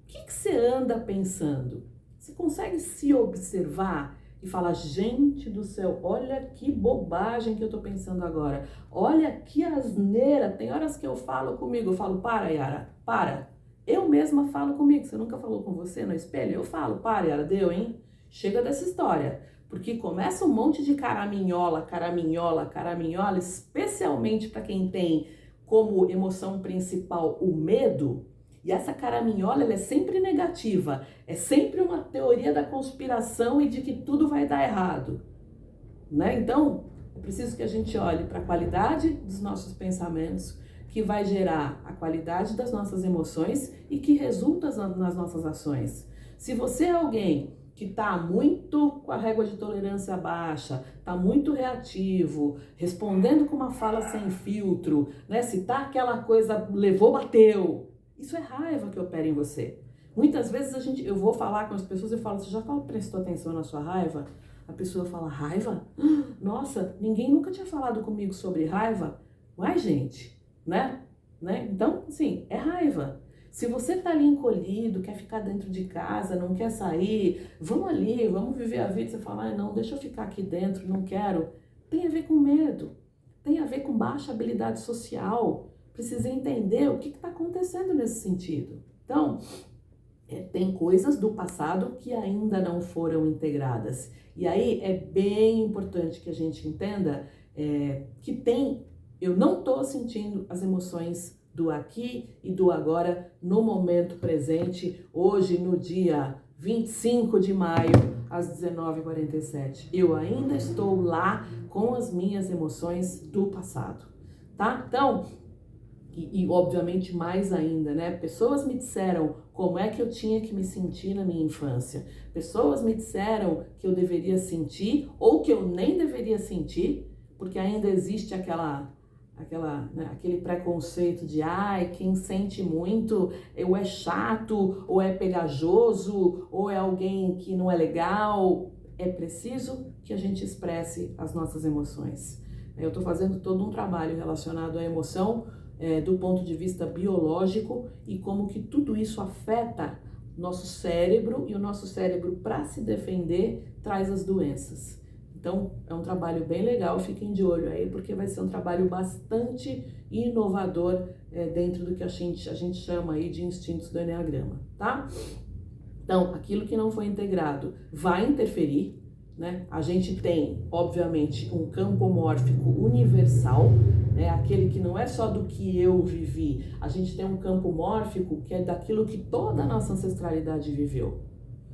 O que você anda pensando? Você consegue se observar e falar, gente do céu, olha que bobagem que eu tô pensando agora. Olha que asneira. Tem horas que eu falo comigo, eu falo, para, Yara, para. Eu mesma falo comigo. Você nunca falou com você no espelho? Eu falo, para, Yara, deu, hein? Chega dessa história. Porque começa um monte de caraminhola, especialmente para quem tem como emoção principal o medo. E essa caraminhola, ela é sempre negativa, é sempre uma teoria da conspiração e de que tudo vai dar errado, né? Então, é preciso que a gente olhe para a qualidade dos nossos pensamentos, que vai gerar a qualidade das nossas emoções e que resulta nas nossas ações. Se você é alguém que está muito com a régua de tolerância baixa, está muito reativo, respondendo com uma fala sem filtro, né? Se tá aquela coisa, levou, bateu, isso é raiva que opera em você. Muitas vezes eu vou falar com as pessoas e falo, você já prestou atenção na sua raiva? A pessoa fala, raiva? Nossa, ninguém nunca tinha falado comigo sobre raiva. Uai, gente, né? Então, assim, é raiva. Se você tá ali encolhido, quer ficar dentro de casa, não quer sair, vamos ali, vamos viver a vida. Você fala, não, deixa eu ficar aqui dentro, não quero. Tem a ver com medo, tem a ver com baixa habilidade social. Precisa entender o que está acontecendo nesse sentido. Então, tem coisas do passado que ainda não foram integradas. E aí é bem importante que a gente entenda que eu não estou sentindo as emoções do aqui e do agora no momento presente, hoje no dia 25 de maio, às 19h47. Eu ainda estou lá com as minhas emoções do passado, tá? Então, e obviamente mais ainda, né? Pessoas me disseram como é que eu tinha que me sentir na minha infância. Pessoas me disseram que eu deveria sentir ou que eu nem deveria sentir, porque ainda existe aquele preconceito de quem sente muito ou é chato, ou é pegajoso, ou é alguém que não é legal. É preciso que a gente expresse as nossas emoções. Eu estou fazendo todo um trabalho relacionado à emoção do ponto de vista biológico e como que tudo isso afeta nosso cérebro, e o nosso cérebro, para se defender, traz as doenças. Então, é um trabalho bem legal, fiquem de olho aí, porque vai ser um trabalho bastante inovador dentro do que a gente chama aí de instintos do Eneagrama, tá? Então, aquilo que não foi integrado vai interferir, né? A gente tem, obviamente, um campo mórfico universal, né? Aquele que não é só do que eu vivi, a gente tem um campo mórfico que é daquilo que toda a nossa ancestralidade viveu.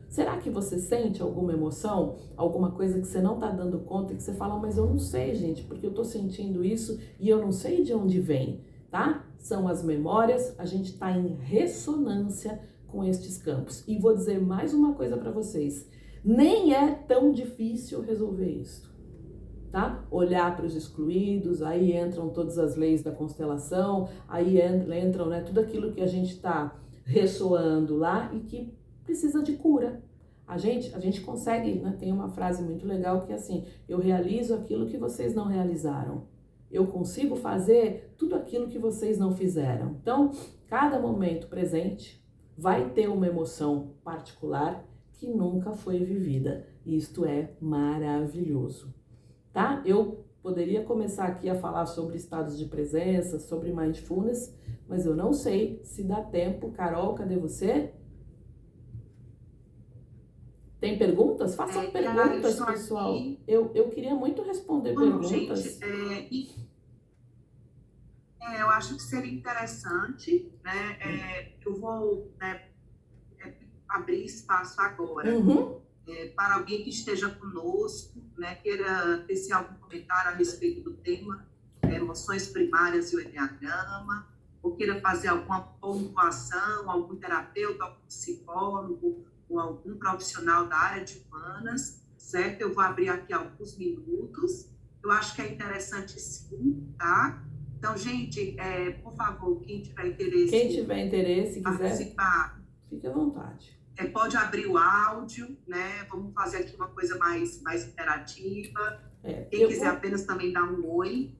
Será que você sente alguma emoção, alguma coisa que você não está dando conta e que você fala, mas eu não sei, gente, porque eu estou sentindo isso e eu não sei de onde vem, tá? São as memórias, a gente está em ressonância com estes campos. E vou dizer mais uma coisa para vocês, nem é tão difícil resolver isso, tá? Olhar para os excluídos, aí entram todas as leis da constelação, aí entram, né, tudo aquilo que a gente está ressoando lá e que precisa de cura. A gente consegue, né? Tem uma frase muito legal que é assim, eu realizo aquilo que vocês não realizaram. Eu consigo fazer tudo aquilo que vocês não fizeram. Então, cada momento presente vai ter uma emoção particular que nunca foi vivida. Isto é maravilhoso, tá? Eu poderia começar aqui a falar sobre estados de presença, sobre mindfulness, mas eu não sei se dá tempo. Carol, cadê você? Tem perguntas? Façam perguntas, pessoal. Eu queria muito responder perguntas. Gente, eu acho que seria interessante, né? Eu vou abrir espaço agora para alguém que esteja conosco, né? Queira tecer algum comentário a respeito do tema emoções primárias e o Eneagrama, ou queira fazer alguma pontuação, algum terapeuta, algum psicólogo, ou algum profissional da área de humanas, certo? Eu vou abrir aqui alguns minutos. Eu acho que é interessante sim, tá? Então, gente, por favor, quem tiver interesse, participar, fique à vontade. Pode abrir o áudio, né? Vamos fazer aqui uma coisa mais interativa. Quem quiser apenas também dar um oi.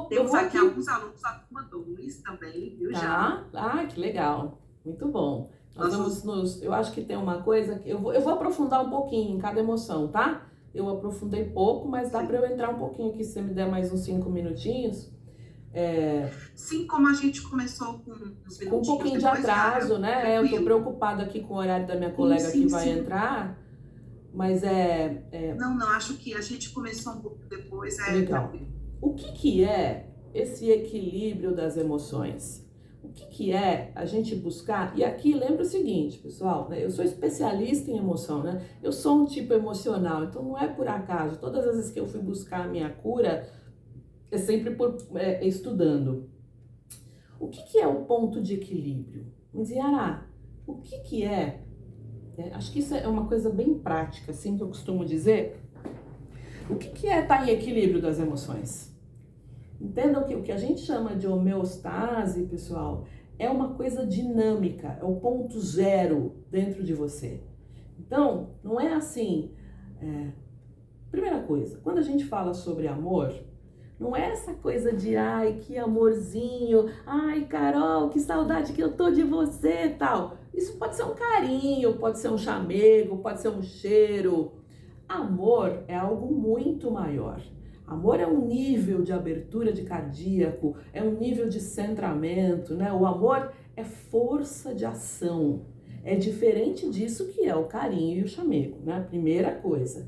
Temos aqui alguns alunos da turma 2 também, viu, já? Que legal. Muito bom. Eu acho que tem uma coisa que eu vou aprofundar um pouquinho em cada emoção, tá? Eu aprofundei pouco, mas dá para eu entrar um pouquinho aqui, se você me der mais uns 5 minutinhos. Sim, como a gente começou com uns minutinhos. Com um pouquinho de atraso, né? Eu tô preocupada aqui com o horário da minha colega que vai entrar, mas Não, acho que a gente começou um pouco depois. Legal. O que é esse equilíbrio das emoções? O que é a gente buscar? E aqui lembra o seguinte, pessoal, né? Eu sou especialista em emoção, né? Eu sou um tipo emocional, então não é por acaso. Todas as vezes que eu fui buscar a minha cura, é sempre estudando. O que é o ponto de equilíbrio? Mas, Yara, o que é? Acho que isso é uma coisa bem prática, assim, que eu costumo dizer. O que é estar em equilíbrio das emoções? Entendam que o que a gente chama de homeostase, pessoal, é uma coisa dinâmica, é o ponto zero dentro de você. Então, não é assim. Primeira coisa, quando a gente fala sobre amor, não é essa coisa de, ai, que amorzinho, ai, Carol, que saudade que eu tô de você, tal. Isso pode ser um carinho, pode ser um chamego, pode ser um cheiro. Amor é algo muito maior. Amor é um nível de abertura de cardíaco, é um nível de centramento, né? O amor é força de ação. É diferente disso que é o carinho e o chamego, né? Primeira coisa.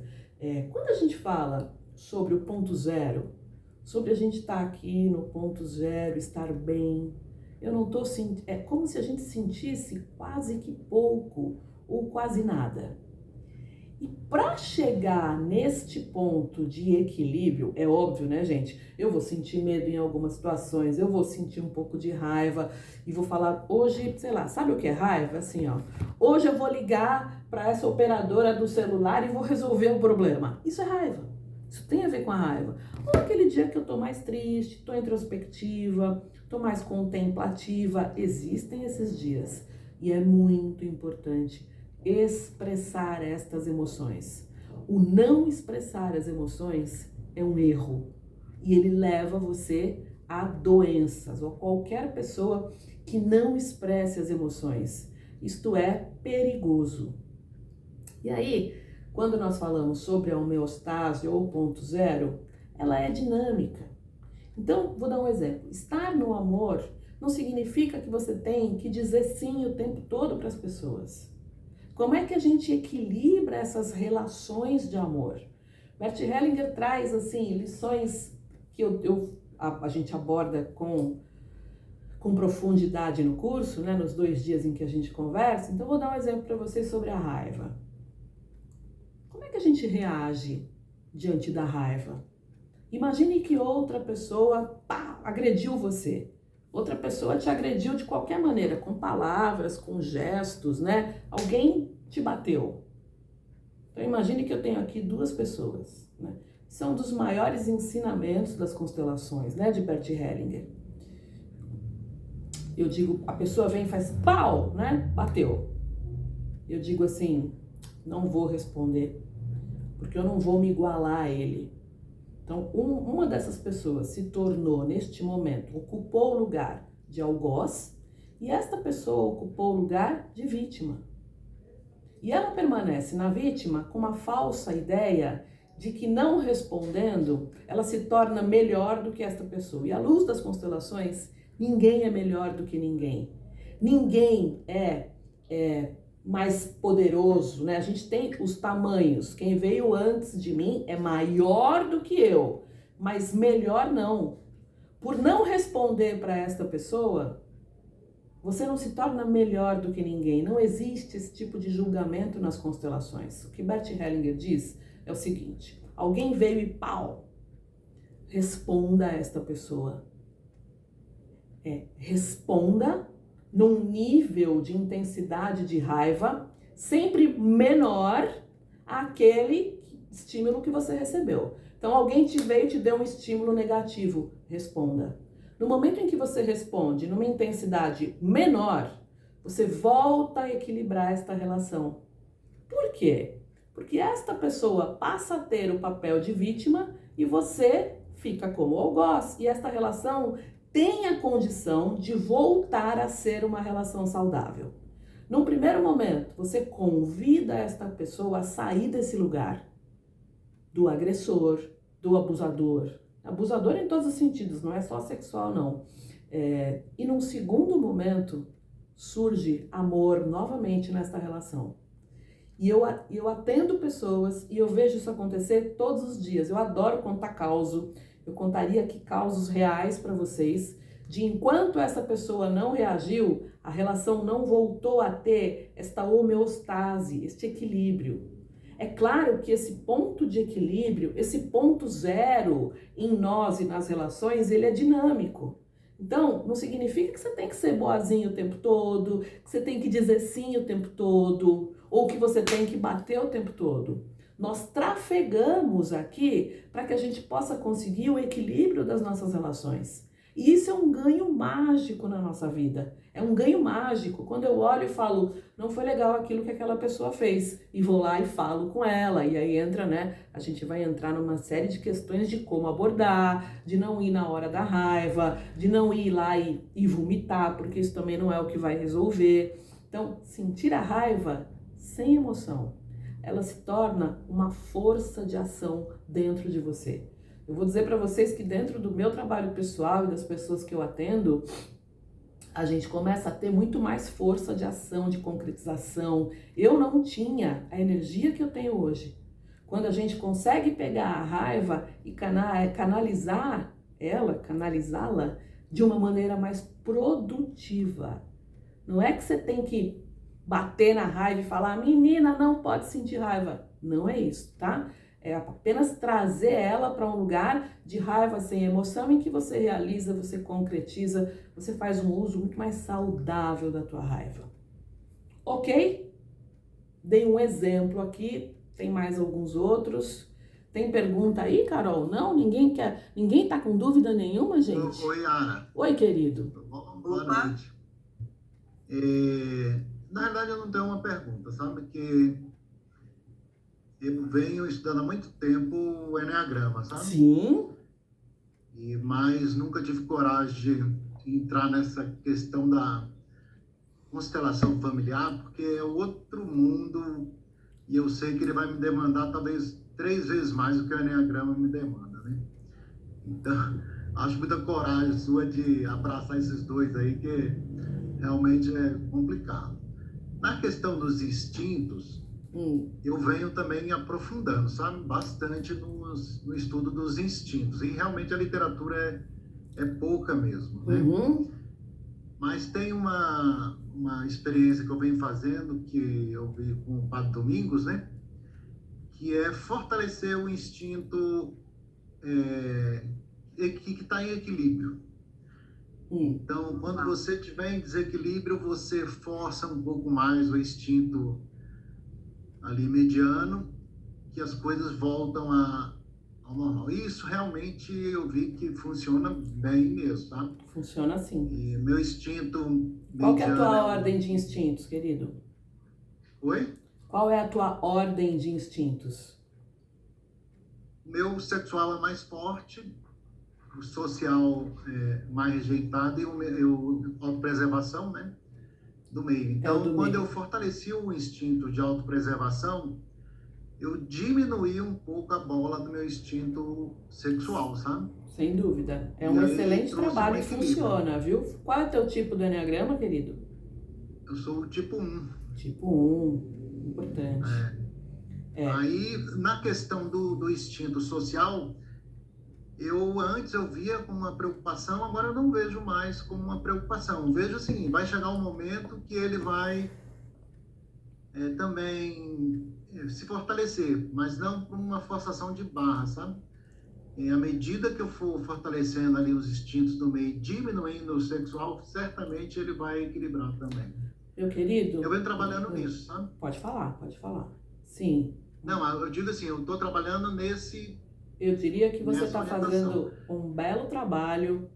Quando a gente fala sobre o ponto zero, sobre a gente estar aqui no ponto zero, estar bem, eu não tô sentindo, é como se a gente sentisse quase que pouco ou quase nada. E para chegar neste ponto de equilíbrio, é óbvio, né, gente? Eu vou sentir medo em algumas situações, eu vou sentir um pouco de raiva e vou falar hoje, sei lá, sabe o que é raiva? Assim, ó, hoje eu vou ligar para essa operadora do celular e vou resolver o problema. Isso é raiva. Isso tem a ver com a raiva. Ou aquele dia que eu tô mais triste, tô introspectiva, tô mais contemplativa. Existem esses dias e é muito importante expressar estas emoções. O não expressar as emoções é um erro e ele leva você a doenças ou qualquer pessoa que não expresse as emoções. Isto é perigoso. E aí, quando nós falamos sobre a homeostase ou ponto zero, ela é dinâmica. Então, vou dar um exemplo. Estar no amor não significa que você tem que dizer sim o tempo todo para as pessoas. Como é que a gente equilibra essas relações de amor? Bert Hellinger traz, assim, lições que a gente aborda com profundidade no curso, né, nos 2 dias em que a gente conversa. Então, vou dar um exemplo para vocês sobre a raiva. Como é que a gente reage diante da raiva? Imagine que outra pessoa, agrediu você. Outra pessoa te agrediu de qualquer maneira, com palavras, com gestos, né? Alguém te bateu. Então imagine que eu tenho aqui 2 pessoas, né? São dos maiores ensinamentos das constelações, né? De Bert Hellinger. Eu digo, a pessoa vem e faz pau, né? Bateu. Eu digo assim, não vou responder, porque eu não vou me igualar a ele. Então, uma dessas pessoas se tornou, neste momento, ocupou o lugar de algoz e esta pessoa ocupou o lugar de vítima. E ela permanece na vítima com uma falsa ideia de que não respondendo, ela se torna melhor do que esta pessoa. E à luz das constelações, ninguém é melhor do que ninguém. Ninguém é mais poderoso, né? A gente tem os tamanhos. Quem veio antes de mim é maior do que eu, mas melhor não. Por não responder para esta pessoa, você não se torna melhor do que ninguém. Não existe esse tipo de julgamento nas constelações. O que Bert Hellinger diz é o seguinte: alguém veio e pau, responda a esta pessoa. Responda num nível de intensidade de raiva sempre menor àquele estímulo que você recebeu. Então, alguém veio e te deu um estímulo negativo, responda. No momento em que você responde numa intensidade menor, você volta a equilibrar esta relação. Por quê? Porque esta pessoa passa a ter o papel de vítima e você fica como algoz. E esta relação tem a condição de voltar a ser uma relação saudável. Num primeiro momento, você convida esta pessoa a sair desse lugar do agressor, do abusador. Abusador em todos os sentidos, não é só sexual, não. E num segundo momento, surge amor novamente nesta relação. E eu atendo pessoas e eu vejo isso acontecer todos os dias. Eu adoro contar causo. Eu contaria aqui causos reais para vocês, de enquanto essa pessoa não reagiu, a relação não voltou a ter esta homeostase, este equilíbrio. É claro que esse ponto de equilíbrio, esse ponto zero em nós e nas relações, ele é dinâmico. Então, não significa que você tem que ser boazinho o tempo todo, que você tem que dizer sim o tempo todo, ou que você tem que bater o tempo todo. Nós trafegamos aqui para que a gente possa conseguir o equilíbrio das nossas relações. E isso é um ganho mágico na nossa vida. É um ganho mágico. Quando eu olho e falo, não foi legal aquilo que aquela pessoa fez, e vou lá e falo com ela, e aí entra, né? A gente vai entrar numa série de questões de como abordar, de não ir na hora da raiva, de não ir lá e vomitar, porque isso também não é o que vai resolver. Então, sentir a raiva sem emoção, ela se torna uma força de ação dentro de você. Eu vou dizer para vocês que dentro do meu trabalho pessoal e das pessoas que eu atendo, a gente começa a ter muito mais força de ação, de concretização. Eu não tinha a energia que eu tenho hoje. Quando a gente consegue pegar a raiva e canalizá-la de uma maneira mais produtiva. Não é que você tem que bater na raiva e falar, menina, não pode sentir raiva. Não é isso, tá? É apenas trazer ela para um lugar de raiva sem emoção em que você realiza, você concretiza, você faz um uso muito mais saudável da tua raiva. Ok? Dei um exemplo aqui, tem mais alguns outros. Tem pergunta aí, Carol? Não? Ninguém tá com dúvida nenhuma, gente? Oi, Ana. Oi, querido. Boa noite. Na verdade, eu não tenho uma pergunta, sabe? Que eu venho estudando há muito tempo o Enneagrama, sabe? Sim. Mas nunca tive coragem de entrar nessa questão da constelação familiar, porque é outro mundo e eu sei que ele vai me demandar talvez 3 vezes mais do que o Enneagrama me demanda, né? Então, acho muita coragem sua de abraçar esses dois aí, que realmente é complicado. Na questão dos instintos, eu venho também aprofundando, sabe? Bastante no estudo dos instintos. E realmente a literatura é pouca mesmo, né? Mas tem uma experiência que eu venho fazendo, que eu vi com o Padre Domingos, né? Que é fortalecer o instinto que está em equilíbrio. Então, quando você estiver em desequilíbrio, você força um pouco mais o instinto ali mediano, que as coisas voltam ao normal. Isso realmente eu vi que funciona bem mesmo, tá? Funciona assim. E meu instinto mediano... Qual que é a tua ordem de instintos, querido? Oi? Qual é a tua ordem de instintos? Meu sexual é mais forte, o social mais rejeitado e o autopreservação, né, do meio. Então, quando eu fortaleci o instinto de autopreservação, eu diminuí um pouco a bola do meu instinto sexual, sabe? Sem dúvida. É um excelente trabalho e funciona, viu? Qual é o teu tipo do Enneagrama, querido? Eu sou o tipo 1. Tipo 1, importante. Aí, na questão do instinto social, antes eu via como uma preocupação, agora eu não vejo mais como uma preocupação. Eu vejo assim, vai chegar um momento que ele vai também se fortalecer, mas não com uma forçação de barra, sabe? À medida que eu for fortalecendo ali os instintos do meio, diminuindo o sexual, certamente ele vai equilibrar também. Meu querido... Eu venho trabalhando nisso, sabe? Pode falar. Sim. Não, eu digo assim, eu estou trabalhando nesse... Eu diria que você está fazendo um belo trabalho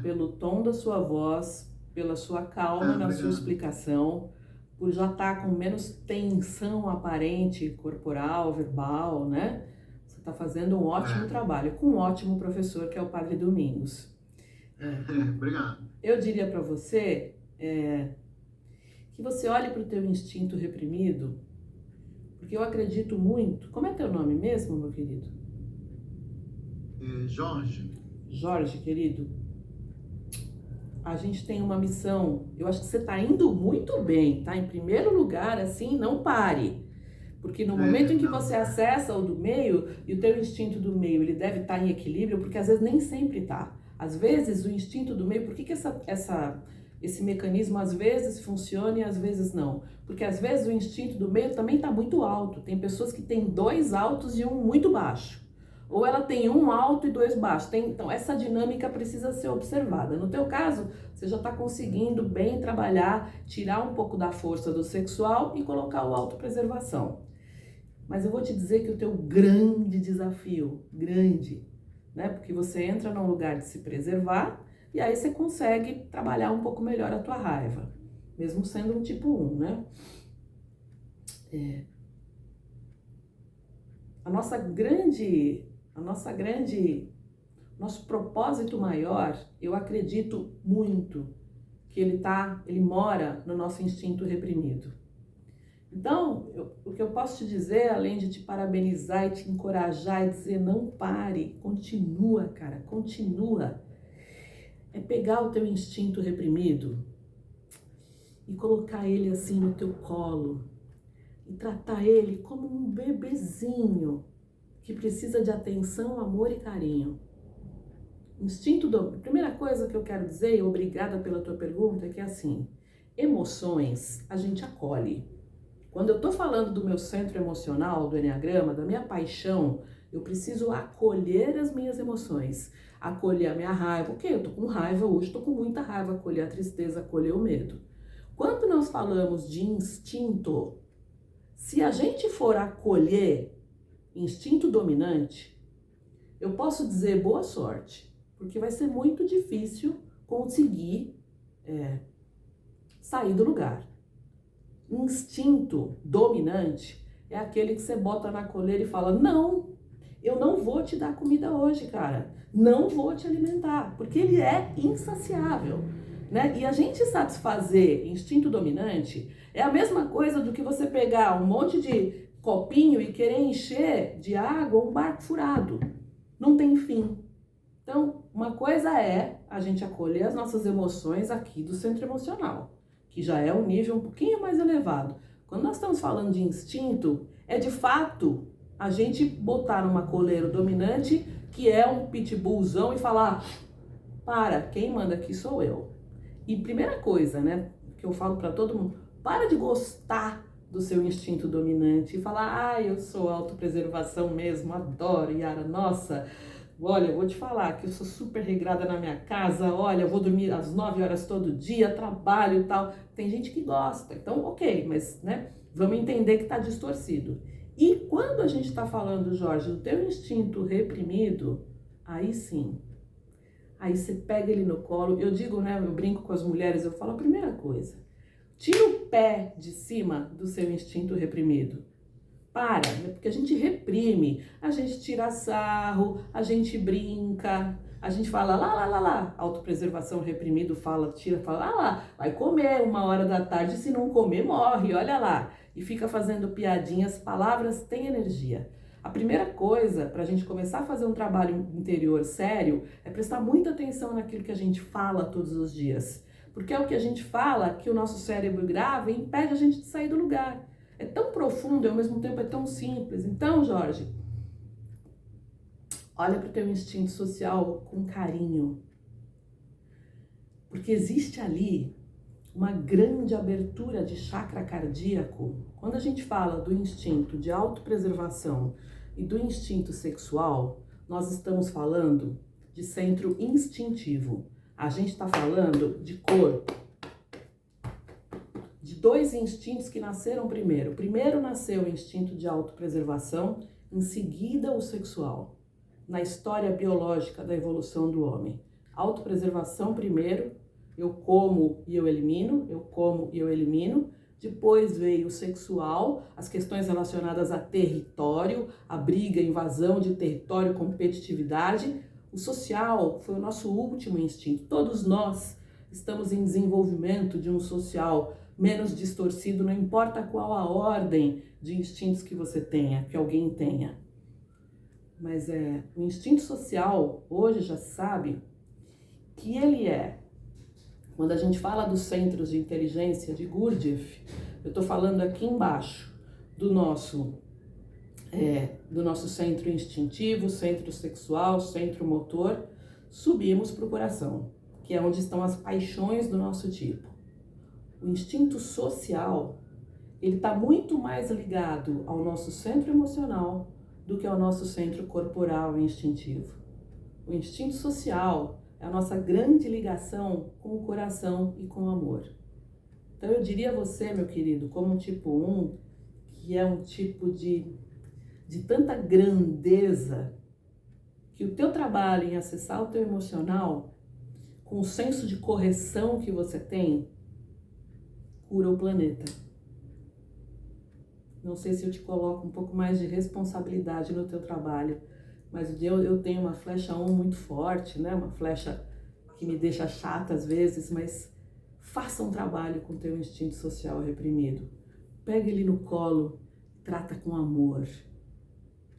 pelo tom da sua voz, pela sua calma na sua explicação, por já estar com menos tensão aparente, corporal, verbal, né? Você está fazendo um ótimo trabalho com um ótimo professor que é o Padre Domingos. Obrigado. Eu diria para você que você olhe para o teu instinto reprimido, porque eu acredito muito... Como é teu nome mesmo, meu querido? Jorge. Jorge, querido, a gente tem uma missão. Eu acho que você está indo muito bem, tá? Em primeiro lugar, assim, não pare. Porque no momento em que você acessa o do meio, e o teu instinto do meio, ele deve estar em equilíbrio, porque às vezes nem sempre tá. Às vezes o instinto do meio, por que esse mecanismo às vezes funciona e às vezes não? Porque às vezes o instinto do meio também está muito alto. Tem pessoas que têm 2 altos e um muito baixo. ou ela tem um alto e dois baixos. Então, essa dinâmica precisa ser observada. No teu caso, você já está conseguindo bem trabalhar, tirar um pouco da força do sexual e colocar o autopreservação. Mas eu vou te dizer que o teu grande desafio, né? Porque você entra num lugar de se preservar e aí você consegue trabalhar um pouco melhor a tua raiva, mesmo sendo um tipo 1, né? Nosso propósito maior, eu acredito muito que ele mora no nosso instinto reprimido. Então, o que eu posso te dizer, além de te parabenizar e te encorajar e dizer não pare, continua, cara, continua, é pegar o teu instinto reprimido e colocar ele assim no teu colo e tratar ele como um bebezinho que precisa de atenção, amor e carinho. Primeira coisa que eu quero dizer, e obrigada pela tua pergunta, é que assim, emoções a gente acolhe. Quando eu tô falando do meu centro emocional, do Enneagrama, da minha paixão, eu preciso acolher as minhas emoções, acolher a minha raiva. Ok, eu tô com raiva hoje, tô com muita raiva, acolher a tristeza, acolher o medo. Quando nós falamos de instinto, se a gente for acolher instinto dominante, eu posso dizer boa sorte, porque vai ser muito difícil conseguir sair do lugar. Instinto dominante é aquele que você bota na coleira e fala, não, eu não vou te dar comida hoje, cara, não vou te alimentar, porque ele é insaciável, né? E a gente satisfazer instinto dominante é a mesma coisa do que você pegar um monte de copinho e querer encher de água um barco furado. Não tem fim. Então, uma coisa é a gente acolher as nossas emoções aqui do centro emocional, que já é um nível um pouquinho mais elevado. Quando nós estamos falando de instinto, é de fato a gente botar numa coleira dominante, que é um pitbullzão, e falar, para, quem manda aqui sou eu. E primeira coisa, né, que eu falo para todo mundo, para de gostar do seu instinto dominante e falar, eu sou autopreservação mesmo, adoro, Yara, nossa, olha, eu vou te falar que eu sou super regrada na minha casa, olha, eu vou dormir às 9 horas todo dia, trabalho e tal. Tem gente que gosta, então ok, mas né, vamos entender que está distorcido. E quando a gente está falando, Jorge, do teu instinto reprimido, aí sim, aí você pega ele no colo, eu digo, né, eu brinco com as mulheres, eu falo a primeira coisa, tira o pé de cima do seu instinto reprimido. Para, né? Porque a gente reprime, a gente tira sarro, a gente brinca, a gente fala lá, autopreservação reprimido fala, lá, vai comer 1h da tarde, se não comer morre, olha lá. E fica fazendo piadinhas, palavras têm energia. A primeira coisa para a gente começar a fazer um trabalho interior sério é prestar muita atenção naquilo que a gente fala todos os dias. Porque é o que a gente fala que o nosso cérebro grava e impede a gente de sair do lugar. É tão profundo e ao mesmo tempo é tão simples. Então, Jorge, olha para o teu instinto social com carinho. Porque existe ali uma grande abertura de chakra cardíaco. Quando a gente fala do instinto de autopreservação e do instinto sexual, nós estamos falando de centro instintivo. A gente está falando de corpo. De dois instintos que nasceram primeiro. Primeiro nasceu o instinto de autopreservação, em seguida o sexual. Na história biológica da evolução do homem. Autopreservação primeiro, eu como e eu elimino, eu como e eu elimino. Depois veio o sexual, as questões relacionadas a território, a briga, invasão de território, competitividade. O social foi o nosso último instinto. Todos nós estamos em desenvolvimento de um social menos distorcido, não importa qual a ordem de instintos que você tenha, que alguém tenha. Mas o instinto social, hoje já sabe que ele quando a gente fala dos centros de inteligência de Gurdjieff, eu estou falando aqui embaixo do nosso centro instintivo, centro sexual, centro motor, subimos para o coração, que é onde estão as paixões do nosso tipo. O instinto social, ele está muito mais ligado ao nosso centro emocional do que é o nosso centro corporal e instintivo. O instinto social é a nossa grande ligação com o coração e com o amor. Então eu diria a você, meu querido, como um tipo 1, que é um tipo de tanta grandeza, que o teu trabalho em acessar o teu emocional, com o senso de correção que você tem, cura o planeta. Não sei se eu te coloco um pouco mais de responsabilidade no teu trabalho, mas eu tenho uma flecha 1 muito forte, né? Uma flecha que me deixa chata às vezes, mas faça um trabalho com o teu instinto social reprimido. Pega ele no colo, trata com amor.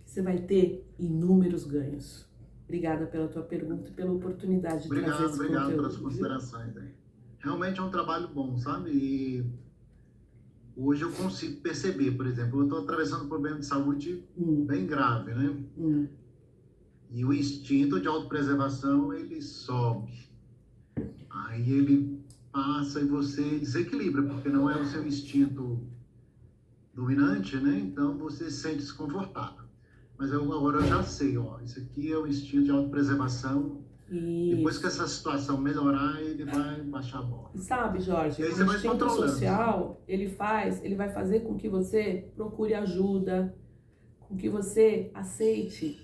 Você vai ter inúmeros ganhos. Obrigada pela tua pergunta e pela oportunidade de trazer esse conteúdo. Obrigado pelas considerações aí. Realmente é um trabalho bom, sabe? E hoje eu consigo perceber, por exemplo, eu estou atravessando um problema de saúde bem grave, né? E o instinto de autopreservação, ele sobe. Aí ele passa e você desequilibra, porque não é o seu instinto dominante, né? Então você se sente desconfortável. Mas agora eu já sei, ó, isso aqui é o instinto de autopreservação. Isso. Depois que essa situação melhorar, ele vai baixar a bola. E sabe, Jorge, o instinto social, ele vai fazer com que você procure ajuda, com que você aceite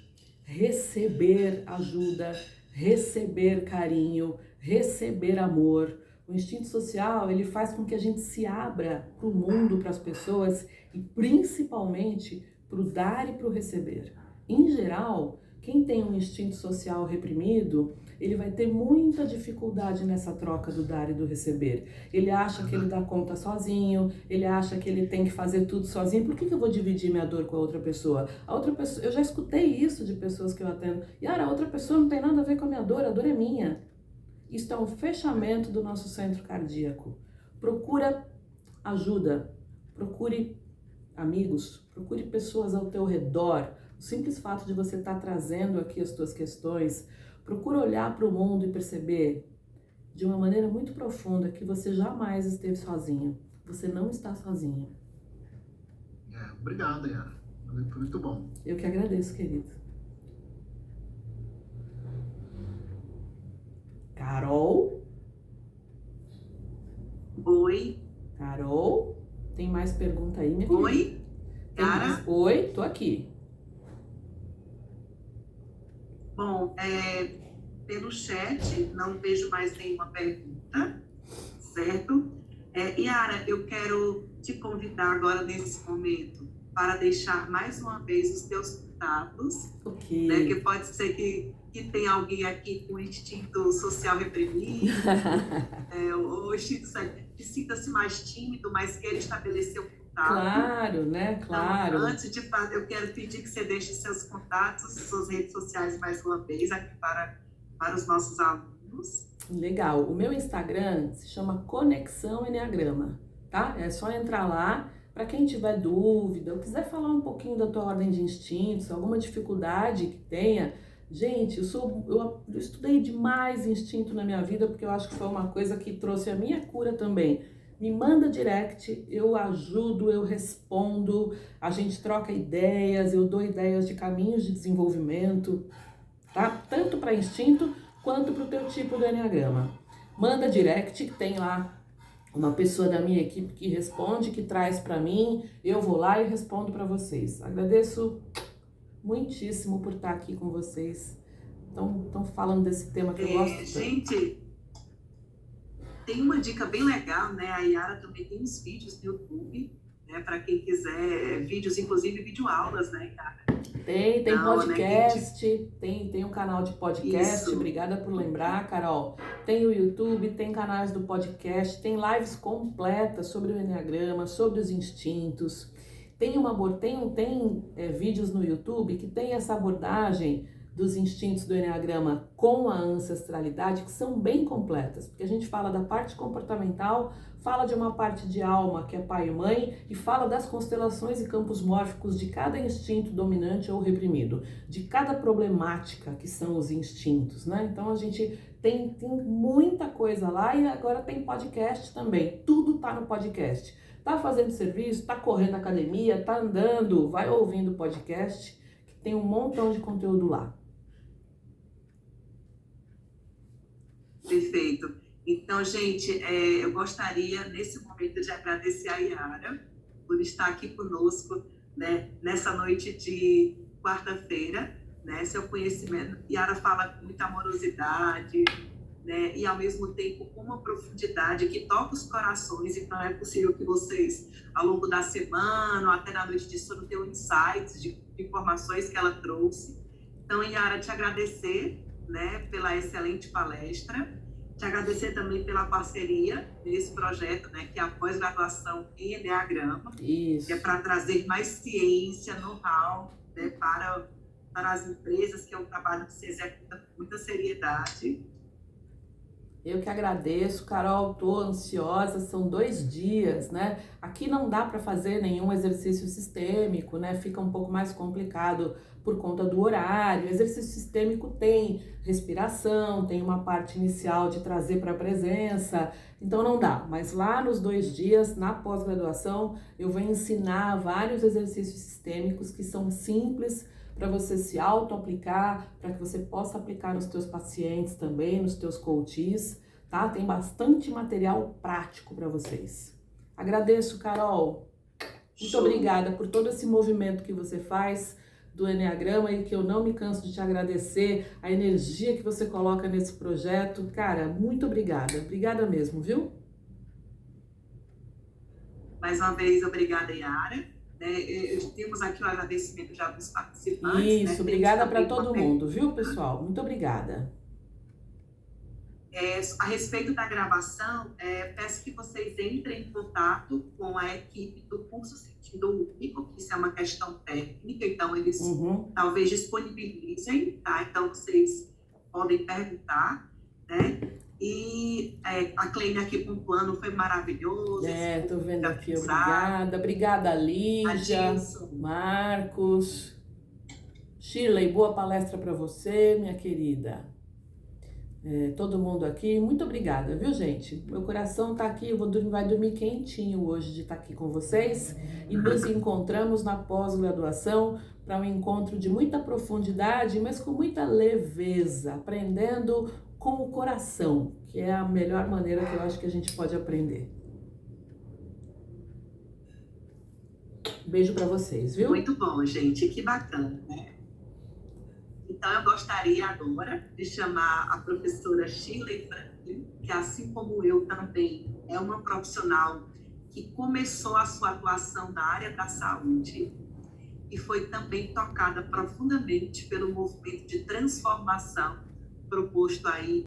receber ajuda, receber carinho, receber amor. O instinto social, ele faz com que a gente se abra para o mundo, para as pessoas e principalmente para o dar e para o receber. Em geral, quem tem um instinto social reprimido, ele vai ter muita dificuldade nessa troca do dar e do receber. Ele acha que ele dá conta sozinho, ele acha que ele tem que fazer tudo sozinho. Por que eu vou dividir minha dor com a outra pessoa? A outra pessoa, eu já escutei isso de pessoas que eu atendo. Yara, a outra pessoa não tem nada a ver com a dor é minha. Isso é um fechamento do nosso centro cardíaco. Procura ajuda, procure amigos, procure pessoas ao teu redor. O simples fato de você estar trazendo aqui as tuas questões, procura olhar para o mundo e perceber de uma maneira muito profunda que você jamais esteve sozinho. Você não está sozinho. Obrigado, Yara. Foi muito bom. Eu que agradeço, querido. Carol? Oi. Carol? Tem mais pergunta aí, minha Oi? querida? Yara? Oi, tô aqui. Bom, pelo chat não vejo mais nenhuma pergunta, certo? Yara, eu quero te convidar agora nesse momento para deixar mais uma vez os teus contatos, Ok. Né? Que pode ser que tem alguém aqui com instinto social reprimido, ou instinto que sinta-se mais tímido, mas queira estabelecer o contato. Claro, né? Claro. Então, antes de fazer, eu quero pedir que você deixe seus contatos, suas redes sociais mais uma vez aqui para os nossos alunos. Legal. O meu Instagram se chama Conexão Enneagrama, tá? É só entrar lá. Para quem tiver dúvida ou quiser falar um pouquinho da tua ordem de instintos, alguma dificuldade que tenha, gente, eu estudei demais instinto na minha vida porque eu acho que foi uma coisa que trouxe a minha cura também. Me manda direct, eu ajudo, eu respondo, a gente troca ideias, eu dou ideias de caminhos de desenvolvimento, tá? Tanto para instinto quanto para o teu tipo do Enneagrama. Manda direct, que tem lá uma pessoa da minha equipe que responde, que traz para mim, eu vou lá e respondo para vocês. Agradeço muitíssimo por estar aqui com vocês. Estão falando desse tema que eu gosto tanto. Gente, tem uma dica bem legal, né? A Yara também tem uns vídeos no YouTube, né? Para quem quiser, vídeos, inclusive videoaulas, né, Yara? Tem Não, podcast, né? tem um canal de podcast, Isso. Obrigada por lembrar, Carol. Tem o YouTube, tem canais do podcast, tem lives completas sobre o Enneagrama, sobre os instintos. Tem vídeos no YouTube que tem essa abordagem dos instintos do Enneagrama com a ancestralidade, que são bem completas, porque a gente fala da parte comportamental, fala de uma parte de alma, que é pai e mãe, e fala das constelações e campos mórficos de cada instinto dominante ou reprimido, de cada problemática que são os instintos, né? Então a gente tem muita coisa lá e agora tem podcast também, tudo tá no podcast. Tá fazendo serviço, tá correndo na academia, tá andando, vai ouvindo o podcast, tem um montão de conteúdo lá. Perfeito. Então, gente, eu gostaria, nesse momento, de agradecer a Yara por estar aqui conosco, né, nessa noite de quarta-feira, né, seu conhecimento. Yara fala com muita amorosidade, né, e, ao mesmo tempo, com uma profundidade que toca os corações. Então, é possível que vocês, ao longo da semana, ou até na noite de sono, tenham insights de informações que ela trouxe. Então, Yara, te agradecer, né, pela excelente palestra. Te agradecer também pela parceria nesse projeto, né, que é a pós-graduação em Enneagrama, Isso. que é para trazer mais ciência, know-how, né, para as empresas, que é um trabalho que se executa com muita seriedade. Eu que agradeço, Carol, estou ansiosa, são 2 dias, né? Aqui não dá para fazer nenhum exercício sistêmico, né? Fica um pouco mais complicado por conta do horário. O exercício sistêmico tem respiração, tem uma parte inicial de trazer para a presença, então não dá. Mas lá nos 2 dias, na pós-graduação, eu vou ensinar vários exercícios sistêmicos que são simples para você se auto-aplicar, para que você possa aplicar nos teus pacientes também, nos teus coaches, tá? Tem bastante material prático para vocês. Agradeço, Carol. Muito obrigada por todo esse movimento que você faz do Enneagrama e que eu não me canso de te agradecer, a energia que você coloca nesse projeto. Cara, muito obrigada. Obrigada mesmo, viu? Mais uma vez, obrigada, Yara. Temos aqui o agradecimento já dos participantes. Isso, né? Obrigada para todo mundo, viu, pessoal? Muito obrigada. A respeito da gravação, peço que vocês entrem em contato com a equipe do curso Sentido Único, que isso é uma questão técnica, então eles talvez disponibilizem, tá? Então vocês podem perguntar, né? E a Cleine aqui pontuando, foi maravilhoso. Tô vendo aqui, obrigada. Obrigada, Lígia, Marcos. Shirley, boa palestra para você, minha querida. Todo mundo aqui, muito obrigada, viu, gente? Meu coração tá aqui, vai dormir quentinho hoje de estar aqui com vocês. E nos encontramos na pós-graduação para um encontro de muita profundidade, mas com muita leveza, aprendendo com o coração, que é a melhor maneira que eu acho que a gente pode aprender. Beijo para vocês, viu? Muito bom, gente, que bacana, né? Então, eu gostaria agora de chamar a professora Shirley Franklin, que, assim como eu também, é uma profissional que começou a sua atuação na área da saúde e foi também tocada profundamente pelo movimento de transformação proposto aí